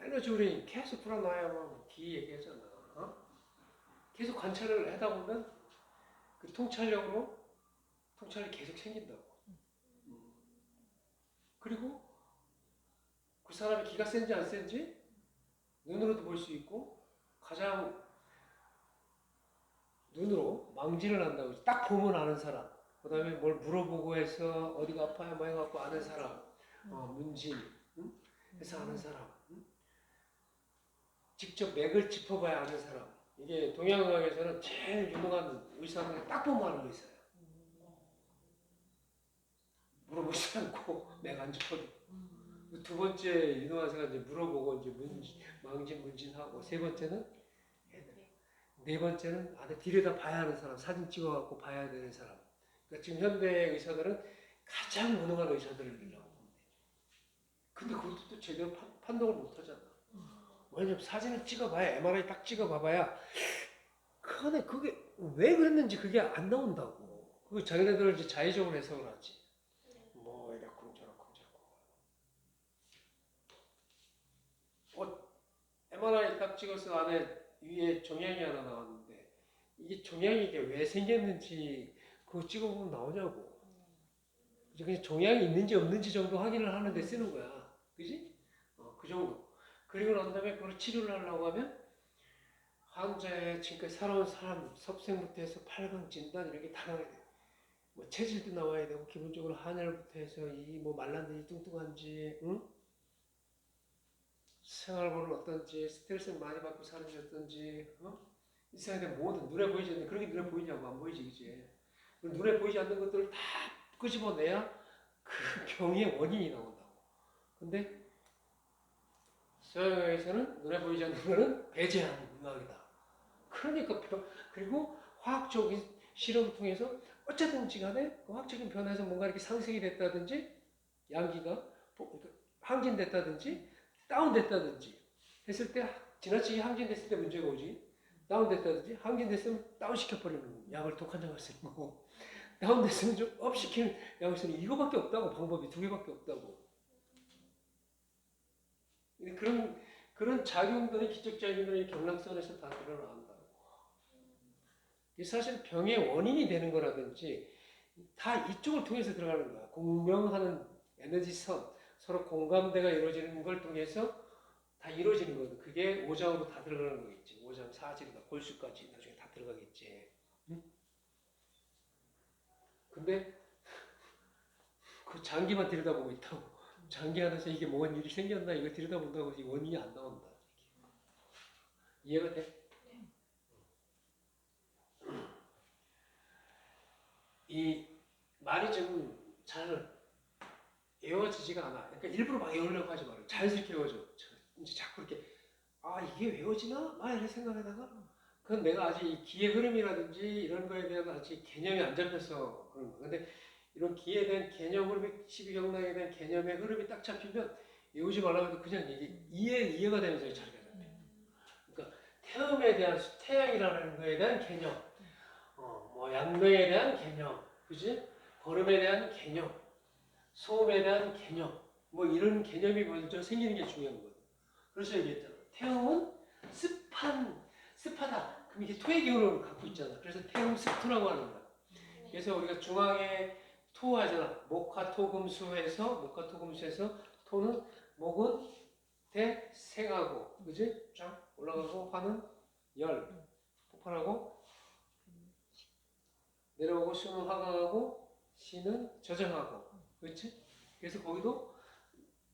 에너지 우리 계속 불어놔야만 기 얘기하잖아. 어? 계속 관찰을 하다 보면 그 통찰력이 계속 생긴다고. 그리고 그 사람이 기가 센지 안 센지 눈으로도 볼 수 있고 가장 눈으로 망진을 한다고 딱 보면 아는 사람. 그 다음에 뭘 물어보고 해서 어디가 아파요 뭐 해갖고 아는 사람. 문진. 응? 해서 아는 사람. 응? 직접 맥을 짚어봐야 아는 사람. 이게 동양의학에서는 제일 유명한 의사는 딱 보면 아는 의사예요. 물어보지 않고 맥 안 짚어도. 두 번째 유명한 의사가 이제 물어보고 이제 문진하고 세 번째는 네 번째는 안에 들여다 봐야 하는 사람, 사진 찍어갖고 봐야 되는 사람. 그러니까 지금 현대 의사들은 가장 무능한 의사들을 이라고 보면 돼. 근데 그것도 또 제대로 판독을 못 하잖아. 왜냐면 사진을 찍어봐야, MRI 딱 찍어봐봐야 그게 왜 그랬는지 그게 안 나온다고. 그 자기네들 이제 자의적으로 해석을 하지. 뭐 이렇고 저렇고 MRI 딱 찍어서 안에 위에 종양이 하나 나왔는데 이게 종양이 이게 왜 생겼는지 그거 찍어보면 나오냐고. 이제 그냥 종양이 있는지 없는지 정도 확인을 하는데 쓰는 거야. 그지? 그 정도. 그리고 난 다음에 그걸 치료를 하려고 하면 환자의 지금까지 살아온 사람 섭생부터 해서 8강 진단 이런 게 다 나와야 돼. 뭐 체질도 나와야 되고 기본적으로 한혈부터 해서 이 뭐 말랐는지 뚱뚱한지, 응? 생활고는 어떤지, 스트레스를 많이 받고 사는지 어떤지, 이 사람에 모든 눈에 보이지 않는 그런 게 눈에 보이냐고 안 보이지, 그지? 눈에 보이지 않는 것들을 다 끄집어내야 그 병의 원인이 나온다고. 근데 서양에서는 눈에 보이지 않는 거는 배제하는 의학이다. 그러니까 그리고 화학적인 실험을 통해서 어쨌든지 간에 그 화학적인 변화에서 뭔가 이렇게 상승이 됐다든지 양기가 항진됐다든지 다운됐다든지 했을 때 지나치게 항진됐을 때 문제가 오지. 다운됐다든지 항진됐으면 다운시켜버리는 약을 독한 약을 쓰는 거고 다운됐으면 좀 업시키는 약을 쓰는 이거밖에 없다고. 방법이 두 개밖에 없다고. 그런 작용들이 기적작용들이 경락선에서 다 드러난다고. 사실 병의 원인이 되는 거라든지 다 이쪽을 통해서 들어가는 거야. 공명하는 에너지선, 서로 공감대가 이루어지는 걸 통해서 다 이루어지는 거거든. 그게 오장으로 다 들어가는 거겠지. 오장, 사지가 골수까지 나중에 다 들어가겠지. 응? 근데 그 장기만 들여다보고 있다고. 장기 안에서 이게 뭔 일이 생겼나 이거 들여다본다고 이 원인이 안 나온다. 이해가 돼? 이 말이 좀 잘 외워지지가 않아. 그러니까 일부러 막 외우려고 하지 말고 자연스럽게 외워져. 이제 자꾸 이렇게 이게 외워지나? 이렇게 생각하다가 그건 내가 아직 이 기의 흐름이라든지 이런 거에 대한 아직 개념이 안 잡혀서 그런 거야. 근데 이런 기에 대한 개념 흐름이 12경락에 대한 개념의 흐름이 딱 잡히면 외우지 말라고 해도 그냥 이해가 되면서 자리가 잡혀. 그러니까 태음에 대한 태양이라는 거에 대한 개념, 뭐 양명에 대한 개념, 그지? 걸음에 대한 개념, 소음에 대한 개념, 뭐 이런 개념이 먼저 생기는 게 중요한 거거든. 그래서 얘기했잖아. 태음은 습하다. 그럼 이게 토의 기운을 갖고 있잖아. 그래서 태음 습토라고 하는 거야. 그래서 우리가 중앙에 토하잖아. 목화토금수에서 토는 목은 대생하고, 그지? 쫙 올라가고 화는 열, 폭발하고 내려오고 수는 화강하고 시는 저장하고, 그렇지? 그래서 거기도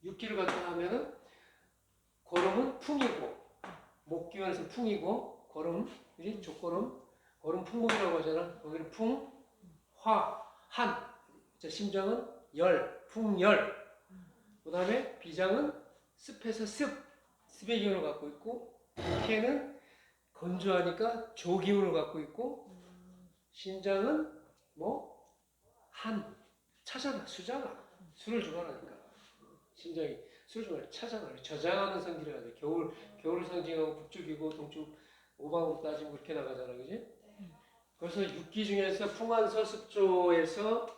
육기를 갖다 하면은 걸음은 풍이고 목기관에서 풍이고 걸음, 그지? 족걸음, 걸음 풍목이라고 하잖아. 거기는 풍, 화, 한. 심장은 열, 풍열. 그 다음에 비장은 습해서 습의 기운을 갖고 있고 태는 건조하니까 조 기운을 갖고 있고 신장은 뭐 한 차잖아 수잖아 술을 좋아하니까 신장이 술을 좋아해 차잖아 저장하는 성질이 가지고 겨울을 상징하고 북쪽이고 동쪽 오방으로 따지면 그렇게 나가잖아 그지? 네. 그래서 육기 중에서 풍한서습조에서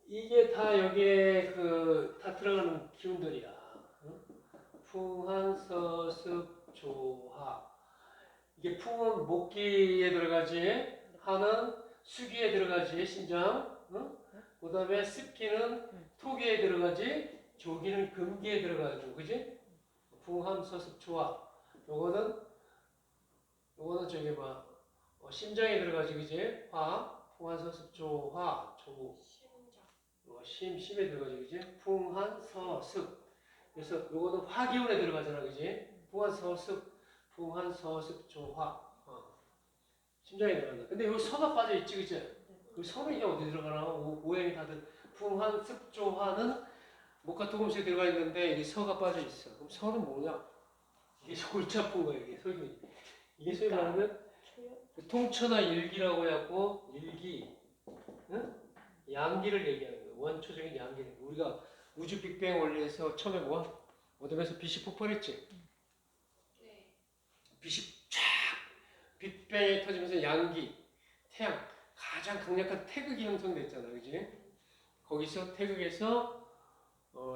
이게 다 여기에 다 들어가는 기운들이야. 응? 풍한서습조하. 이게 풍은 목기에 들어가지, 하는 수기에 들어가지, 신장. 응? 그다음에 습기는 토기에 들어가지, 조기는 금기에 들어가지고, 그지? 풍한서습조하. 요거는 저기 심장에 들어가지, 그지? 풍한서습조화, 심에 들어가지, 그지? 풍한서습. 그래서 요거는 화기운에 들어가잖아, 그지? 풍한서습, 풍한서습조화. 심장에 들어간다. 근데 여기 서가 빠져 있지, 그지? 그 서는 이게 어디 들어가나? 오행이 다들 풍한습조화는 목화토금수에 들어가 있는데 이게 서가 빠져 있어. 그럼 서는 뭐냐? 이게 골치 아픈 거야, 이게 소위. 이게 소위 말하면 통천하 일기라고 해갖고 일기, 응? 양기를 얘기하는 거예요. 원초적인 양기를. 우리가 우주 빅뱅 원리에서 처음에 어둠에서 빛이 폭발했지. 네. 빛이 쫙 빅뱅이 터지면서 양기, 태양 가장 강력한 태극이 형성됐잖아, 그지? 거기서 태극에서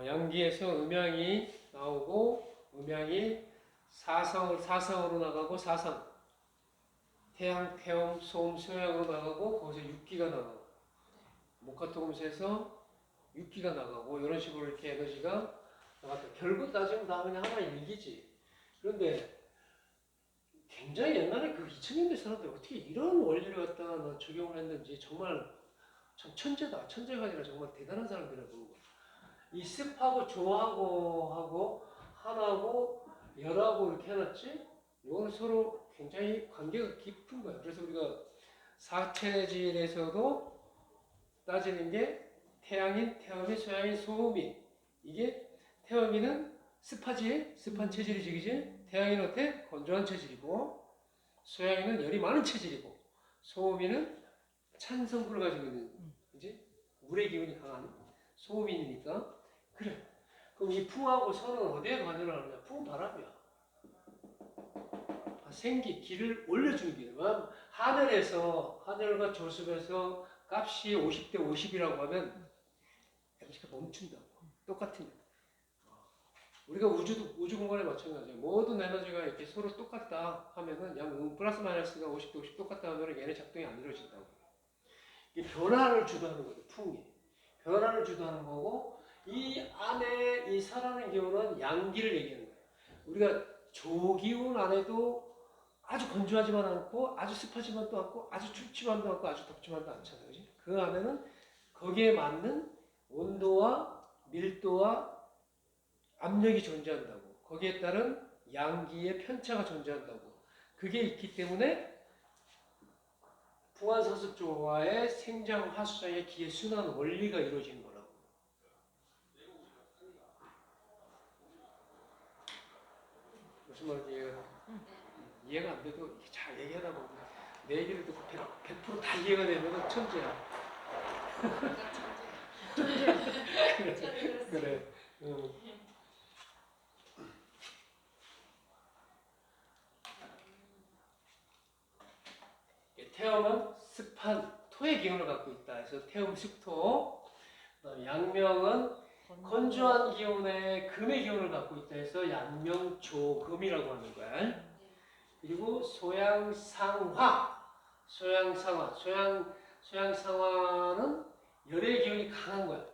양기에서 음양이 나오고 음양이 사성으로 나가고 사상 태양, 태음, 소음, 소양으로 나가고 거기서 육기가 나가고 목화토금수에서 육기가 나가고 이런 식으로 이렇게 에너지가 나갔다. 결국 따지면 다 그냥 하나의 일기지. 그런데 굉장히 옛날에 그 2000년대 사람들이 어떻게 이런 원리를 갖다가 적용을 했는지 정말 참 천재다. 천재가 아니라 정말 대단한 사람들이라고. 이 습하고 조하고 하고 하나고 열하고 이렇게 해놨지. 이거는 서로 굉장히 관계가 깊은 거야. 그래서 우리가 사체질에서도 따지는 게 태양인, 태음인, 소양인, 소음인. 이게 태음인은 습하지, 습한 체질이지, 그지? 태양인은 어때? 건조한 체질이고, 소양인은 열이 많은 체질이고, 소음인은 찬 성분을 가지고 있는, 그지? 물의 기운이 강한 소음인이니까. 그래. 그럼 이 풍하고 선은 어디에 관여를 하느냐? 풍은 바람이야. 생기, 기를 올려주는 기. 하늘과 조습에서 값이 50대 50이라고 하면 에너지가 멈춘다고. 똑같은. 우리가 우주 공간에 마찬가지예요. 모든 에너지가 이렇게 서로 똑같다 하면은 플러스 마이너스가 50대 50 똑같다 하면은 얘네 작동이 안 이루어진다고. 이게 변화를 주도하는 거죠. 풍이. 변화를 주도하는 거고 이 안에 이 살아있는 기운은 양기를 얘기하는 거예요. 우리가 조기운 안에도 아주 건조하지만 않고 아주 습하지만도 않고 아주 춥지만도 않고 아주 덥지만도 않잖아요. 그치? 그 안에는 거기에 맞는 온도와 밀도와 압력이 존재한다고. 거기에 따른 양기의 편차가 존재한다고. 그게 있기 때문에 풍한서습조화의 생장 화수장의 기의 순환 원리가 이루어지는 거라고. 무슨 말인지 이해가 안 돼도 잘 얘기하다 보면 내 얘기를 듣고 100%다 이해가 되면 천재야. 그래. 태음은 습한 토의 기운을 갖고 있다. 그래서 태음 습토. 양명은 건조한 기운에 금의 기운을 갖고 있다. 해서 양명조금이라고 하는 거야. 그리고 소양상화. 소양상화는 열의 기운이 강한 거야.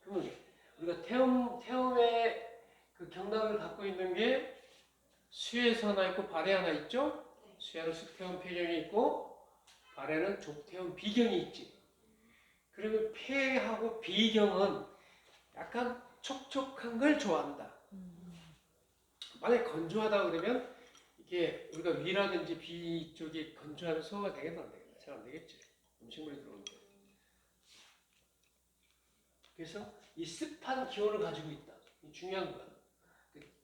그러면 우리가 태음의 그 경락을 갖고 있는 게 수에서 하나 있고 발에 하나 있죠? 수에는 수태음 폐경이 있고 발에는 족태음 비경이 있지. 그러면 폐하고 비경은 약간 촉촉한 걸 좋아한다. 만약에 건조하다 그러면 이게 우리가 위라든지 비 쪽이 건조하면 소화가 되겠나 안 되겠나? 잘 안 되겠지. 음식물이 들어오는데. 그래서 이 습한 기운을 가지고 있다. 이 중요한 거야.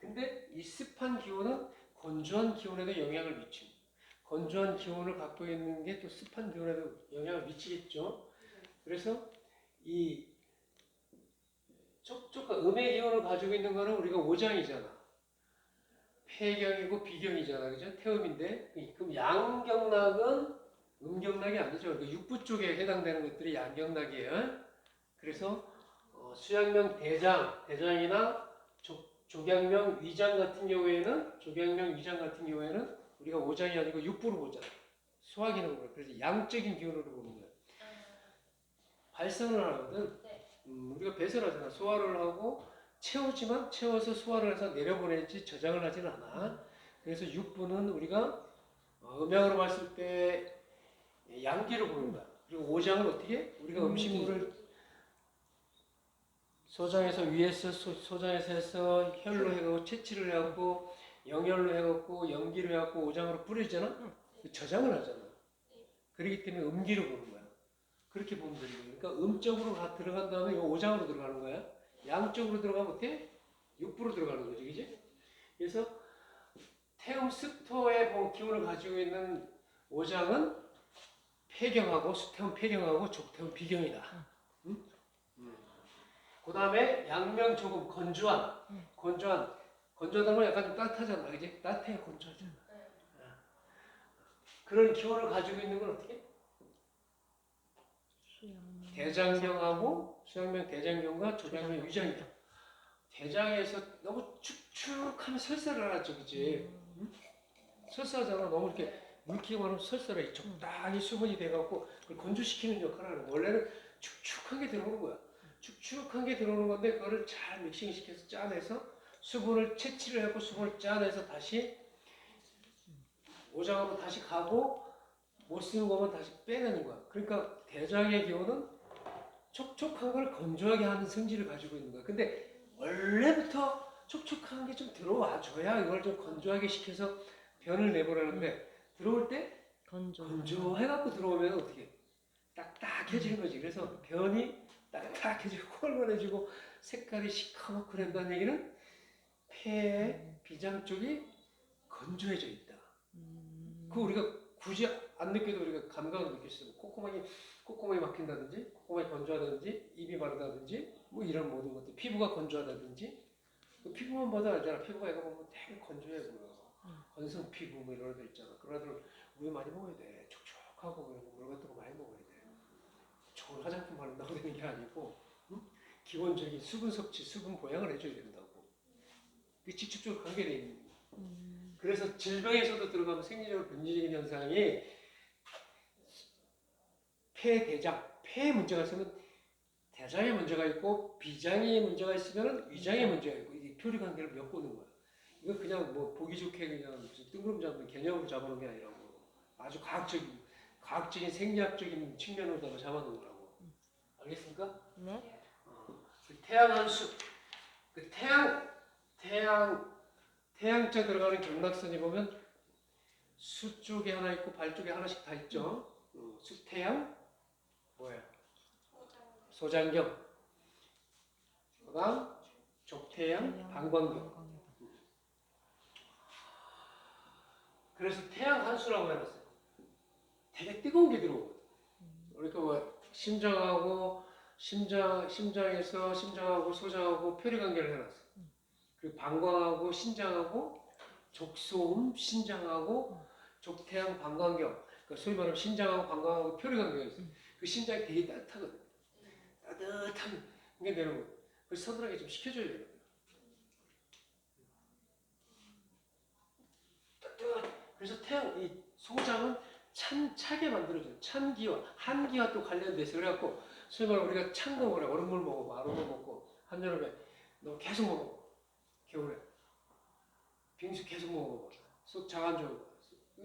근데 이 습한 기온은 건조한 기온에도 영향을 미칩니다. 건조한 기온을 갖고 있는 게 또 습한 기온에도 영향을 미치겠죠. 그래서 이 촉촉한 음의 기온을 가지고 있는 거는 우리가 오장이잖아. 폐경이고 비경이잖아. 그죠? 태음인데. 그럼 양경락은 음경락이 아니죠. 그 육부 쪽에 해당되는 것들이 양경락이에요. 그래서 수양명 대장이나 족양명 위장 같은 경우에는 우리가 오장이 아니고 육부로 보잖아. 소화기능으로. 그래서 양적인 기운으로 보는 거야. 발산을 하거든. 우리가 배설을 하잖아. 소화를 하고 채워서 소화를 해서 내려보내지 저장을 하진 않아. 그래서 육부는 우리가 음양으로 봤을 때 양기로 보는 거야. 그리고 오장은 어떻게? 우리가 음식물을 소장에서 위에서 소장에서 해서 혈로 해갖고 채취를 해갖고 영혈로 해갖고 연기로 해갖고 오장으로 뿌리잖아. 저장을 하잖아. 그렇기 때문에 음기로 보는 거야. 그렇게 보면 되는 거예요. 그러니까 음적으로 들어간 다음에 이거 오장으로 들어가는 거야. 양적으로 들어가면 어떻게? 육부로 들어가는 거지, 그지? 그래서 태음 습토의 기운을 가지고 있는 오장은 폐경하고 수태음 폐경하고 족태음 비경이다. 응? 그 다음에 양명 조금 건조한 건 약간 좀 따뜻하잖아, 그지? 따뜻해 건조하잖아. 그런 기운을 가지고 있는 건 어떻게? 대장경하고 수양명 대장경과 조장명 위장경. 대장에서 너무 축축하면 설사를 하죠, 그치? 설사하잖아. 너무 이렇게 물기가 많으면 설사를 적당히 수분이 돼갖고 그걸 건조시키는 역할을 하는 거야. 원래는 축축한 게 들어오는 거야. 축축한 게 들어오는 건데 그거를 잘 믹싱시켜서 짜내서 수분을 채취를 하고 수분을 짜내서 다시 오장으로 다시 가고 못 쓰는 거면 다시 빼내는 거야. 그러니까 대장의 기운은 촉촉한 걸 건조하게 하는 성질을 가지고 있는 거야. 근데 원래부터 촉촉한 게 좀 들어와 줘야 이걸 좀 건조하게 시켜서 변을 내보라는데 들어올 때 건조해갖고 들어오면 어떻게 딱딱해지는 거지. 그래서 변이 딱딱해지고 콜콜해지고 색깔이 시커멓고 그런다는 얘기는 폐의 비장 쪽이 건조해져 있다. 그 우리가 굳이 안 느껴도 우리가 감각을 느낄 수 있어. 콧구멍이 막힌다든지, 콧구멍이 건조하다든지, 입이 마르다든지, 뭐 이런 모든 것들, 피부가 건조하다든지, 피부만 봐도 알잖아. 피부가 이거 보면 되게 건조해 보여. 건성 피부 뭐 이런 애들 있잖아. 그런 애들 우유 많이 먹어야 돼. 촉촉하고 그런 물 같은 거 많이 먹어야 돼. 좋은 화장품 바른다고 되는 게 아니고, 응? 기본적인 수분 섭취, 수분 보양을 해줘야 된다고. 그게 직접적으로 관계되어 있는 거야. 그래서 질병에서도 들어가면 생리적으로 변질적인 현상이 폐에 문제가 있으면 대장에 문제가 있고 비장에 문제가 있으면 위장에 문제가 있고 이게 표리 관계를 엮고는 거야. 이거 그냥 뭐 보기 좋게 그냥 무슨 뜬구름 잡는 개념으로 잡아놓은 게 아니라고 아주 과학적인 생리학적인 측면으로다가 잡아놓은 거라고. 알겠습니까? 네. 그 태양한수, 그 태양자 들어가는 경락선이 보면 수 쪽에 하나 있고 발 쪽에 하나씩 다 있죠. 수태양, 뭐야? 소장경, 그다음 족태양, 방광경. 그래서 태양 한수라고 해놨어요. 되게 뜨거운 게 들어오거든. 그러니까 뭐 심장에서 심장하고 소장하고 표리관계를 해놨어요. 그리고 방광하고 신장하고 족소음, 신장하고 족태양, 방광경. 그러니까 소위 말하면 신장하고 방광하고 표리관계가 있어요. 그 신장이 되게 따뜻하거든. 따뜻한 게 내는 거예요. 그래서 서늘하게 좀 식혀줘야 되거든. 그래서 이 소장은 차게 만들어줘요. 한기와 또 관련돼 있어요. 그래갖고 소위 말하면 우리가 찬 거 먹으래. 얼음물 먹어봐. 얼음물 먹고 한여름에 너 계속 먹어. 겨울에 빙수 계속 먹어봐. 속 장안 좋은 거.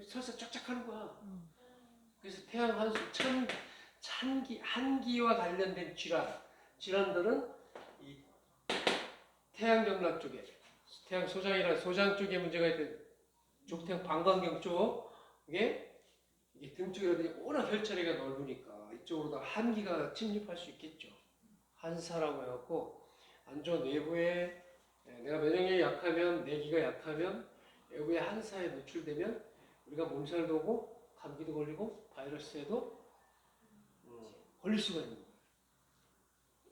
설사 쫙쫙 하는 거야. 그래서 태양 한수 한기와 관련된 질환들은 이 태양경락 쪽에 태양 소장이나 소장 쪽에 문제가 있던 족태양 방광경 쪽에 이게 등 쪽이라든지 워낙 혈처리가 넓으니까 이쪽으로 다 한기가 침입할 수 있겠죠. 한사라고 해갖고 안 좋은 외부의 내가 면역력이 약하면, 내기가 약하면, 외부의 한사에 노출되면 우리가 몸살도 오고 감기도 걸리고 바이러스에도 걸릴 수가 있는 거예요.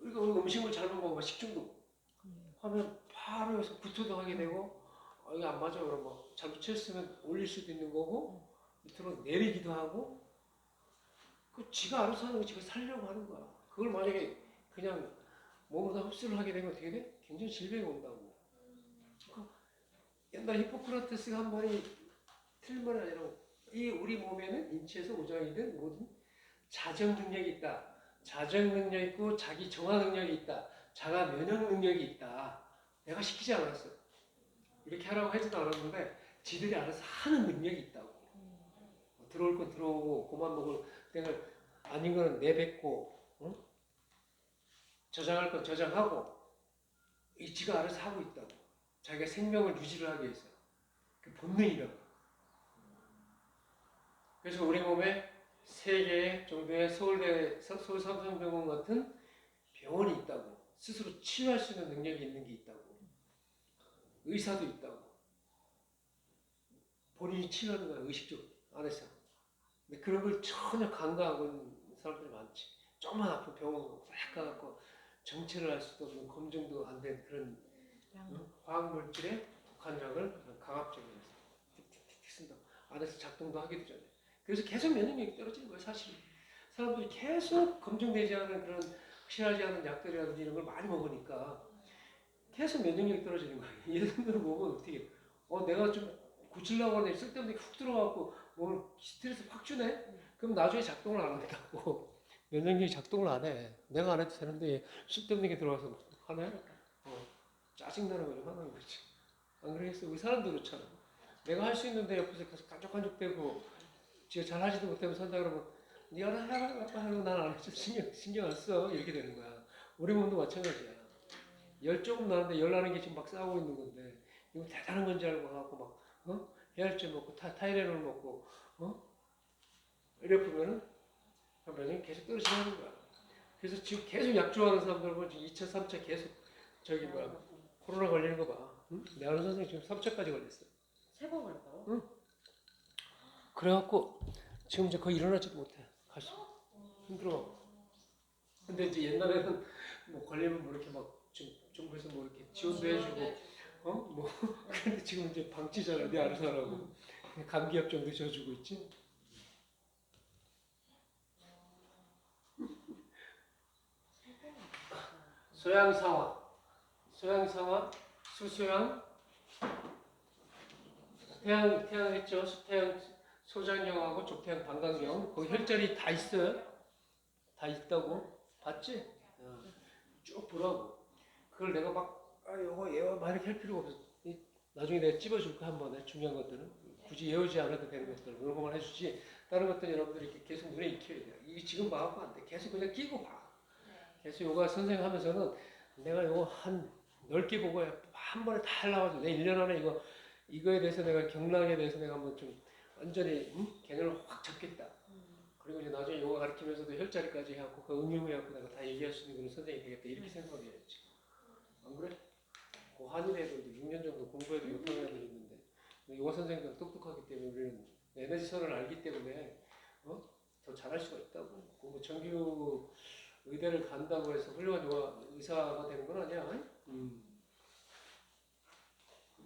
우리가 음식을 잘못 먹으면 식중독 하면 바로 여기서 구토도 하게 되고 이게 안 맞아 그러면 뭐 잘못 채웠으면 올릴 수도 있는 거고 밑으로 내리기도 하고 그 지가 알아서 하는 거 지가 살려고 하는 거야. 그걸 만약에 그냥 몸으로 다 흡수를 하게 되면 어떻게 돼? 굉장히 질병이 온다고. 그러니까 옛날 히포크라테스가 한 말이 틀린 말이 아니라 이 우리 몸에는 인체에서 오장이든 뭐든 자정 능력이 있다. 자정 능력이 있고 자기 정화 능력이 있다. 자가 면역 능력이 있다. 내가 시키지 않았어. 이렇게 하라고 하지도 않았는데 지들이 알아서 하는 능력이 있다고. 들어올 건 들어오고 그만 먹을 때는 아닌 거는 내뱉고 저장할 건 저장하고 이 지가 알아서 하고 있다고. 자기가 생명을 유지를 하기 위해서. 그 본능이라고. 그래서 우리 몸에 3개 정도의 서울 삼성병원 같은 병원이 있다고. 스스로 치유할 수 있는 능력이 있는 게 있다고. 의사도 있다고. 본인이 치유하는 거야, 의식적으로. 안에서. 근데 그런 걸 전혀 간과하고 있는 사람들이 많지. 조금만 아픈 병원 가갖고 정체를 알 수도 없는 검증도 안 된 그런 화학물질의 독한약을 강압적으로 해서 틱틱틱 쓴다. 안에서 작동도 하기도 전에. 그래서 계속 면역력이 떨어지는 거예요, 사실. 사람들이 계속 검증되지 않은 그런 확실하지 않은 약들이라든지 이런 걸 많이 먹으니까 계속 면역력이 떨어지는 거예요. 이런 분들은 먹으면 어떻게 내가 좀 고치려고 하는데 쓸데없는 게 훅 들어가고 뭘 스트레스 확 주네? 그럼 나중에 작동을 안 한다고. 면역력이 작동을 안 해. 내가 안 해도 되는데 쓸데없는 게 들어와서 하네? 짜증나는 거죠. 화나는 거지. 안 그러겠어? 우리 사람도 그렇잖아. 내가 할 수 있는데 옆에서 계속 간족간족대고 지가 잘 하지도 못하면 산다 그러면 네가 해라 하고 난 안 해줘. 신경 안 써. 이렇게 되는 거야. 우리 몸도 마찬가지야. 열 조금 나는데 열 나는 게 지금 막 싸우고 있는 건데 이거 대단한 건지 알고 하고 막 해열제 먹고 타이레놀 먹고 이래 보면은 면역이 계속 떨어지는 거야. 그래서 지금 계속 약 좋아하는 사람들 보면 2차, 3차 계속 코로나 걸리는 거 봐. 응? 내 아는 선생님 지금 3차까지 걸렸어. 3번 걸렸다고? 응. 그래갖고 지금 이제 거의 일어나지도 못해. 가시 힘들어. 근데 이제 옛날에는 뭐 걸리면 뭐 이렇게 막 정부에서 뭐 이렇게 지원도 해주고 뭐 근데 지금 이제 방치잖아. 내 알아서 하라고. 감기약 정도 져주고 있지. 소양상화, 수소양, 태양 했죠. 수태양 소장경하고 족태양 방광경. 거기 혈자리 다 있어요. 다 있다고 봤지? 쭉 보라고. 그걸 내가 막 요거 예화 막 이렇게 할 필요가 없어. 나중에 내가 찝어줄게 한 번에 중요한 것들은 굳이 외우지 않아도 되는 것들 그런 것만 해주지. 다른 것들은 여러분들이 이렇게 계속 눈에 익혀야 돼요. 이게 지금 봐갖고 안 돼. 계속 그냥 끼고 봐. 계속 요가 선생 하면서는 내가 요거 한 넓게 보고 한 번에 다 하려고 내 1년 안에 이거에 대해서 내가 경락에 대해서 내가 한번 좀 완전히 개념을 확 잡겠다. 그리고 이제 나중에 요가 가르치면서도 혈자리까지 해갖고 그 응용해갖고 내가 다 얘기할 수 있는 그런 선생님이 되겠다 이렇게 생각해야지. 안 그래? 고한일 애들도 6년 정도 공부해도 못하는 애들이 있는데 요가 선생님은 똑똑하기 때문에 우리는 에너지선을 알기 때문에 더 잘할 수가 있다고. 뭐 정규 의대를 간다고 해서 훌륭한 요가 의사가 되는 건 아니야.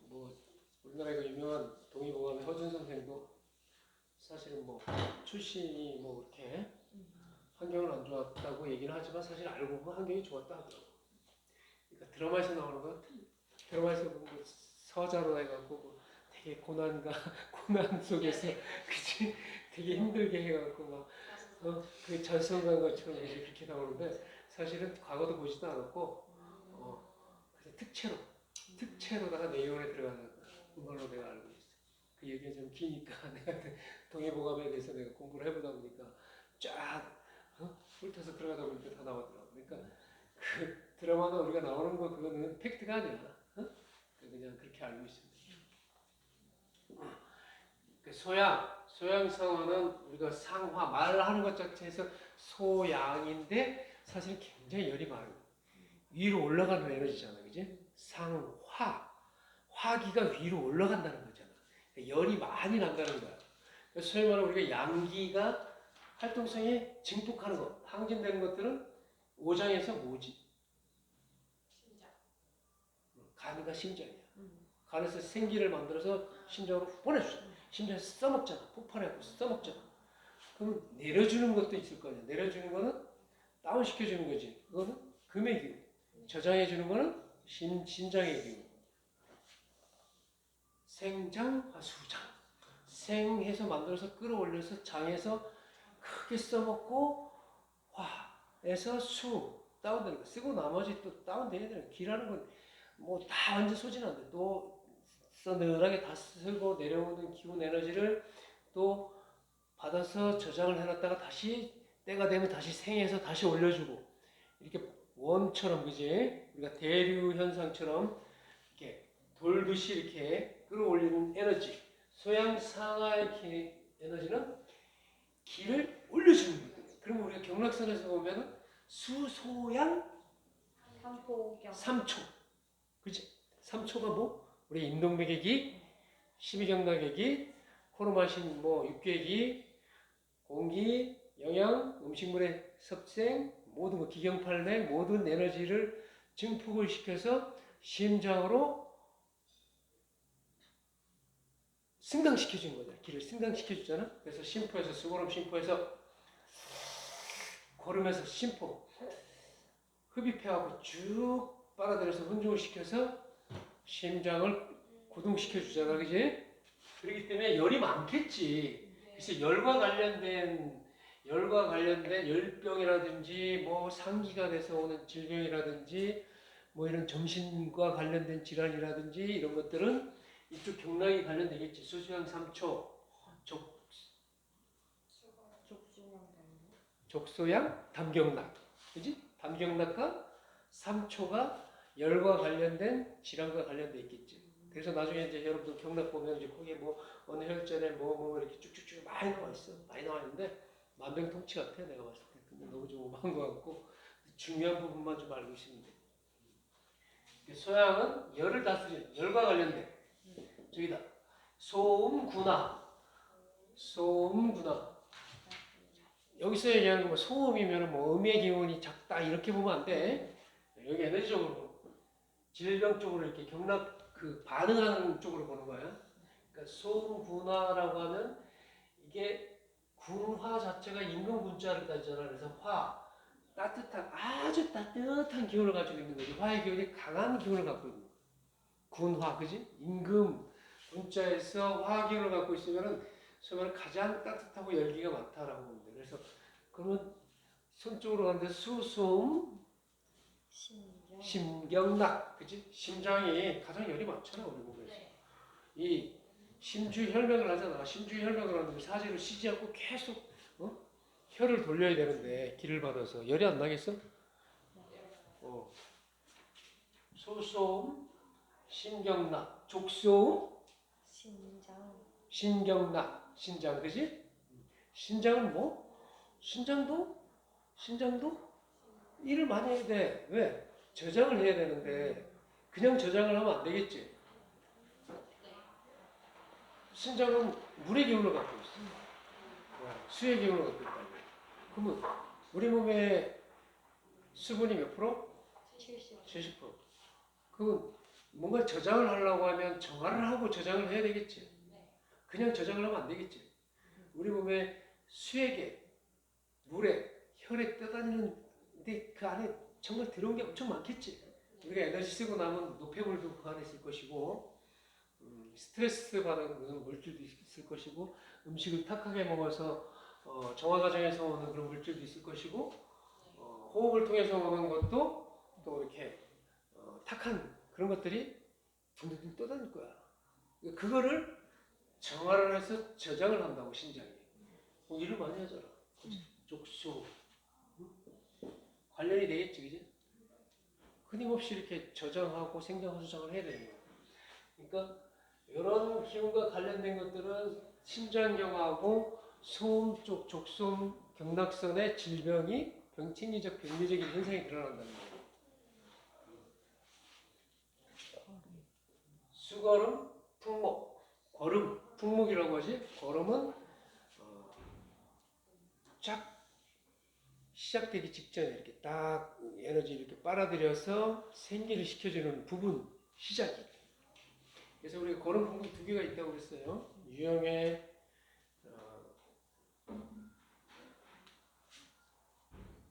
뭐 우리나라에 유명한 동의보감의 허준 선생도 사실은 뭐 출신이 뭐 이렇게 환경은 안 좋았다고 얘기는 하지만 사실 알고 보면 환경이 좋았다 하더라고. 그러니까 드라마에서 나오는 건 드라마에서 보면 뭐 서자로 해갖고 뭐 되게 고난 속에서 그치 되게 힘들게 해갖고 막 그 전성간 것처럼 이제 그렇게 나오는데 사실은 과거도 보지도 않았고 그래서 특채로다가 내용에 들어가는 걸로 내가 알고 있어. 그 얘기가 좀 기니까 내가 동의보감에 대해서 내가 공부를 해보다 보니까 쫙 훑어서 들어가다 보니까 다 나오더라고. 그러니까 그 드라마나 우리가 나오는 거 그거는 팩트가 아니야. 그냥 그렇게 알고 있습니다. 그 소양상화는 우리가 상화 말하는 것 자체에서 소양인데 사실 굉장히 열이 많아요. 위로 올라가는 에너지잖아, 그지? 상화 화기가 위로 올라간다는 거잖아. 열이 많이 난다는 거야. 그래서 소위 말하면 우리가 양기가 활동성에 증폭하는 것, 항진되는 것들은 오장에서 뭐지? 심장. 간이가 심장이야. 음. 간에서 생기를 만들어서 심장으로 보내주잖아. 심장에서 써먹잖아. 폭발해갖고 써먹잖아. 그럼 내려주는 것도 있을 거 아니야. 내려주는 거는 다운시켜주는 거지. 그거는 금의 기운. 저장해주는 거는 신장의 기운. 생장화수장. 생해서 만들어서 끌어올려서 장에서 크게 써먹고 화에서 수 다운되는 거. 쓰고 나머지 또 다운돼야 되는 거. 기라는 건 뭐 다 완전 소진한데 또 서늘하게 다 쓰고 내려오는 기운 에너지를 또 받아서 저장을 해놨다가 다시 때가 되면 다시 생해서 다시 올려주고 이렇게 원처럼 그지 우리가 대류 현상처럼 이렇게 돌듯이 이렇게 끌어올리는 에너지 소양 상하의 에너지는 기를 올려주는 거예요. 그러면 우리가 경락선에서 보면 수소양 삼포경. 3초 그지 3초가 뭐 우리 인동맥의 기 12경락의 기 호르마신 뭐 육괴기 공기 영양 음식물의 섭생 모든 거 기경팔맥 모든 에너지를 증폭을 시켜서 심장으로 승강시켜주는 거잖아. 기를 승강시켜주잖아. 그래서 심포에서 수고름 심포에서 고름에서 심포 흡입해하고 쭉 빨아들여서 혼종을 시켜서 심장을 고동시켜주잖아. 그지? 그렇기 때문에 열이 많겠지. 그래서 열과 관련된 열병이라든지 뭐 상기가 돼서 오는 질병이라든지 뭐 이런 정신과 관련된 질환이라든지 이런 것들은 이쪽 경락이 관련되겠지. 수수양 3초, 족수형 닮는. 족소양, 담경락. 그지? 담경락과 3초가 열과 관련된 질환과 관련돼 있겠지. 그래서 나중에 이제 여러분들 경락 보면 이제 거기에 뭐 어느 혈전에 뭐 이렇게 쭉쭉쭉 많이 나와 있어. 많이 나와 있는데 만병통치 같아 내가 봤을 때. 근데 너무 좀 오버한 것 같고 중요한 부분만 좀 알고 있으면 돼. 소양은 열을 다스리는 열과 관련된 저기다 소음군화 여기서 얘기하는 거 소음이면 뭐 음의 기운이 작다 이렇게 보면 안 돼. 여기 에너지적으로 질병 쪽으로 이렇게 경락 그 반응하는 쪽으로 보는 거야. 그러니까 소음군화라고 하면 이게 군화 자체가 임금 군자를 따지잖아. 그래서 화 따뜻한 아주 따뜻한 기운을 가지고 있는 거지. 화의 기운이 강한 기운을 갖고 있는 거야. 군화 그지? 임금 군자에서 화 기운을 갖고 있으면은 소위 말해 가장 따뜻하고 열기가 많다라고 보면 돼. 그래서 그러면 손쪽으로 가는데 수소음 심장. 심경락, 그지? 심장이 가장 열이 많잖아 우리 몸에서. 이 심주혈맥을 하잖아. 심주혈맥을 하는데 사지를 쉬지 않고 계속 혈을 돌려야 되는데 기를 받아서 열이 안 나겠어? 소소음, 심경락, 족소음, 심장. 신경락, 신장, 그지? 신장은 뭐? 신장도 일을 많이 해야 돼. 왜? 저장을 해야 되는데 그냥 저장을 하면 안 되겠지. 신장은 물의 기운을 갖고 있어. 수의 기운을 갖고 있다. 그러면 우리 몸에 수분이 몇 프로? 70. 70%. 그건 뭔가 저장을 하려고 하면 정화를 하고 저장을 해야 되겠지. 그냥 저장을 하면 안 되겠지. 우리 몸에 수액에 물에 혈에 떠다니는데 그 안에 정말 들어온 게 엄청 많겠지. 우리가 에너지 쓰고 나면 노폐물도 그 안에 있을 것이고 스트레스 받은 물질도 있을 것이고 음식을 탁하게 먹어서 정화 과정에서 오는 그런 물질도 있을 것이고 호흡을 통해서 오는 것도 또 이렇게 탁한 그런 것들이 둥둥 떠다닐 거야. 그거를 정화를 해서 저장을 한다고 신장이. 일을 많이 하잖아. 족소 관련이 되겠지, 그지? 끊임없이 이렇게 저장하고 생장수장을 해야 되는 거야. 그러니까 이런 기운과 관련된 것들은 심장경하고 소음 쪽 족소음 경락선의 질병이 병칭리적 병리적인 현상이 드러난다는 거예요. 수걸음, 풍목. 걸음, 풍목이라고 하지. 걸음은 쫙 시작되기 직전에 이렇게 딱 에너지 이렇게 빨아들여서 생기를 시켜주는 부분 시작이. 그래서 우리가 걸음 풍목이 두 개가 있다고 그랬어요. 유형의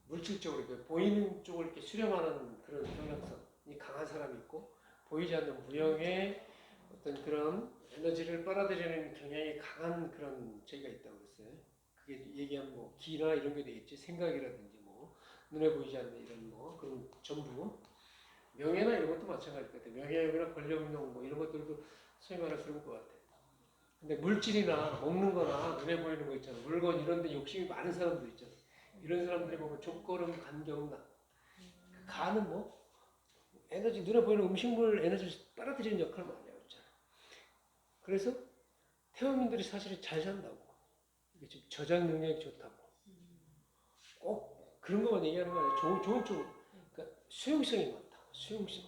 물질적으로 보이는 쪽을 이렇게 수렴하는 그런 경향성이 강한 사람이 있고, 보이지 않는 무형의 어떤 그런 에너지를 빨아들이는 경향이 강한 그런 제가 있다고 그랬어요. 그게 얘기하면 뭐 기나 이런 게 되겠지. 생각이라든지 뭐 눈에 보이지 않는 이런 뭐 그런 전부. 명예나 이런 것도 마찬가지일 것 같아요. 명예욕이나 권력운동 뭐 이런 것들도 소위 말해 그런 것 같아요. 근데 물질이나 먹는 거나 눈에 보이는 거 있잖아. 물건 이런 데 욕심이 많은 사람들 있잖아. 이런 사람들이 보면 족걸음, 간경락. 간은 뭐 에너지, 눈에 보이는 음식물 에너지를 빨아들이는 역할을 많이 하고 있잖아. 그래서 태음인들이 사실 잘 산다고. 이게 좀 저장 능력이 좋다고. 꼭 그런 것만 얘기하는 거 아니야. 좋은 쪽, 그러니까 수용성이 많다고. 수용성.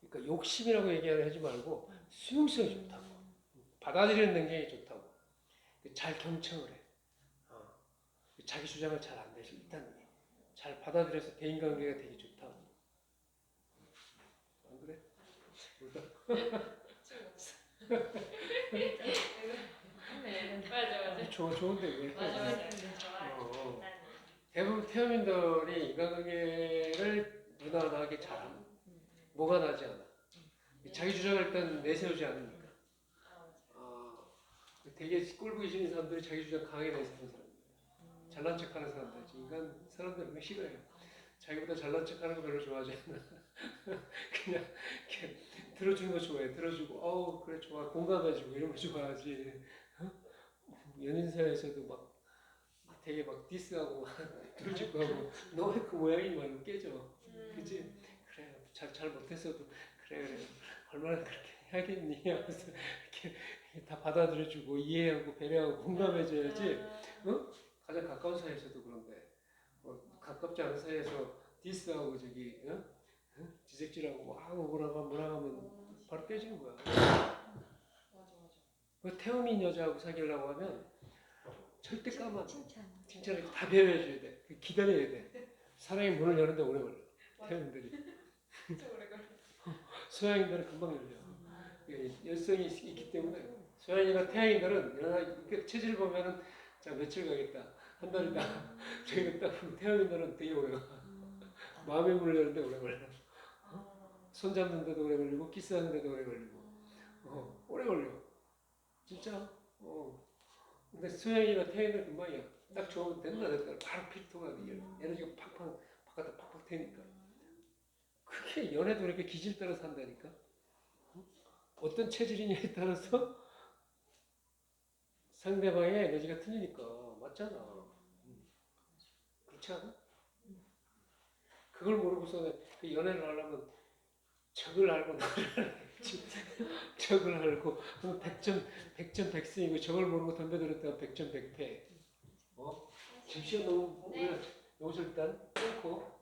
그러니까 욕심이라고 얘기하지 말고 수용성이 좋다고. 받아들이는 능력이 좋다고. 잘 경청을 해. 자기 주장을 잘 안 내서 일단 잘 받아들여서 대인관계가 되게 좋다고. 안 그래? 맞아. 좋은데 왜? 맞아. 대부분 태음인들이 인간관계를 무난하게 잘함. 뭐가 나지 않아. 자기 주장을 일단 내세우지 않으니까. 되게 꼴보기 싫은 사람들이 자기 주장 강하게 내세우는 사람들. 잘난 척하는 사람들. 인간 사람들은 그거 싫어해요. 자기보다 잘난 척하는 거 별로 좋아하지 않아. 그냥 이렇게 들어주는 거 좋아해. 들어주고, 그래 좋아. 공감해주고 이런 거 좋아하지. 연인 사이에서도 막 되게 막 디스하고 들어주고 하고 너 왜 그 모양이 막 깨져. 그치? 그래 잘 못했어도 그래 얼마나 그렇게 해야겠니 하면서 이렇게 다 받아들여주고 이해하고 배려하고 공감해줘야지. 가장 가까운 사이에서도 그런데 가깝지 않은 사이에서 디스하고 저기 지적질하고 뭐라고 바로 깨지는 거야. 그 태음인 여자하고 사귀려고 하면 절대 까면 안 돼. 칭찬을 다 배워줘야 돼. 기다려야 돼. 사랑의 문을 여는데 오래 걸려. 태음인들이. 소양인들은 금방 열려. 열성이 있기 때문에. 소양이나 태양인들은 이렇게 체질을 보면은 자 며칠 가겠다. 한 달이다. 저희는 딱 태양인들은 되게 오래 가. 마음의 문을 여는데 오래 걸려. 손 잡는데도 오래 걸리고 키스하는데도 오래 걸리고. 오래 걸려. 진짜. 근데 소양이나 태양인은 금방이야. 딱 좋으면 됐나 바로 필터가 에너지가 팍팍 바깥에 팍팍 되니까. 그게 연애도 이렇게 기질 따라 산다니까. 어떤 체질이냐에 따라서 상대방의 에너지가 틀리니까. 맞잖아. 그렇지 않아? 그걸 모르고서 그 연애를 하려면 적을 알고 나를 알지. 적을 알고 백전백승이고 적을 모르고 덤벼들었다가 백전백패. 집시가 너무 우리가 여기서 일단 끊고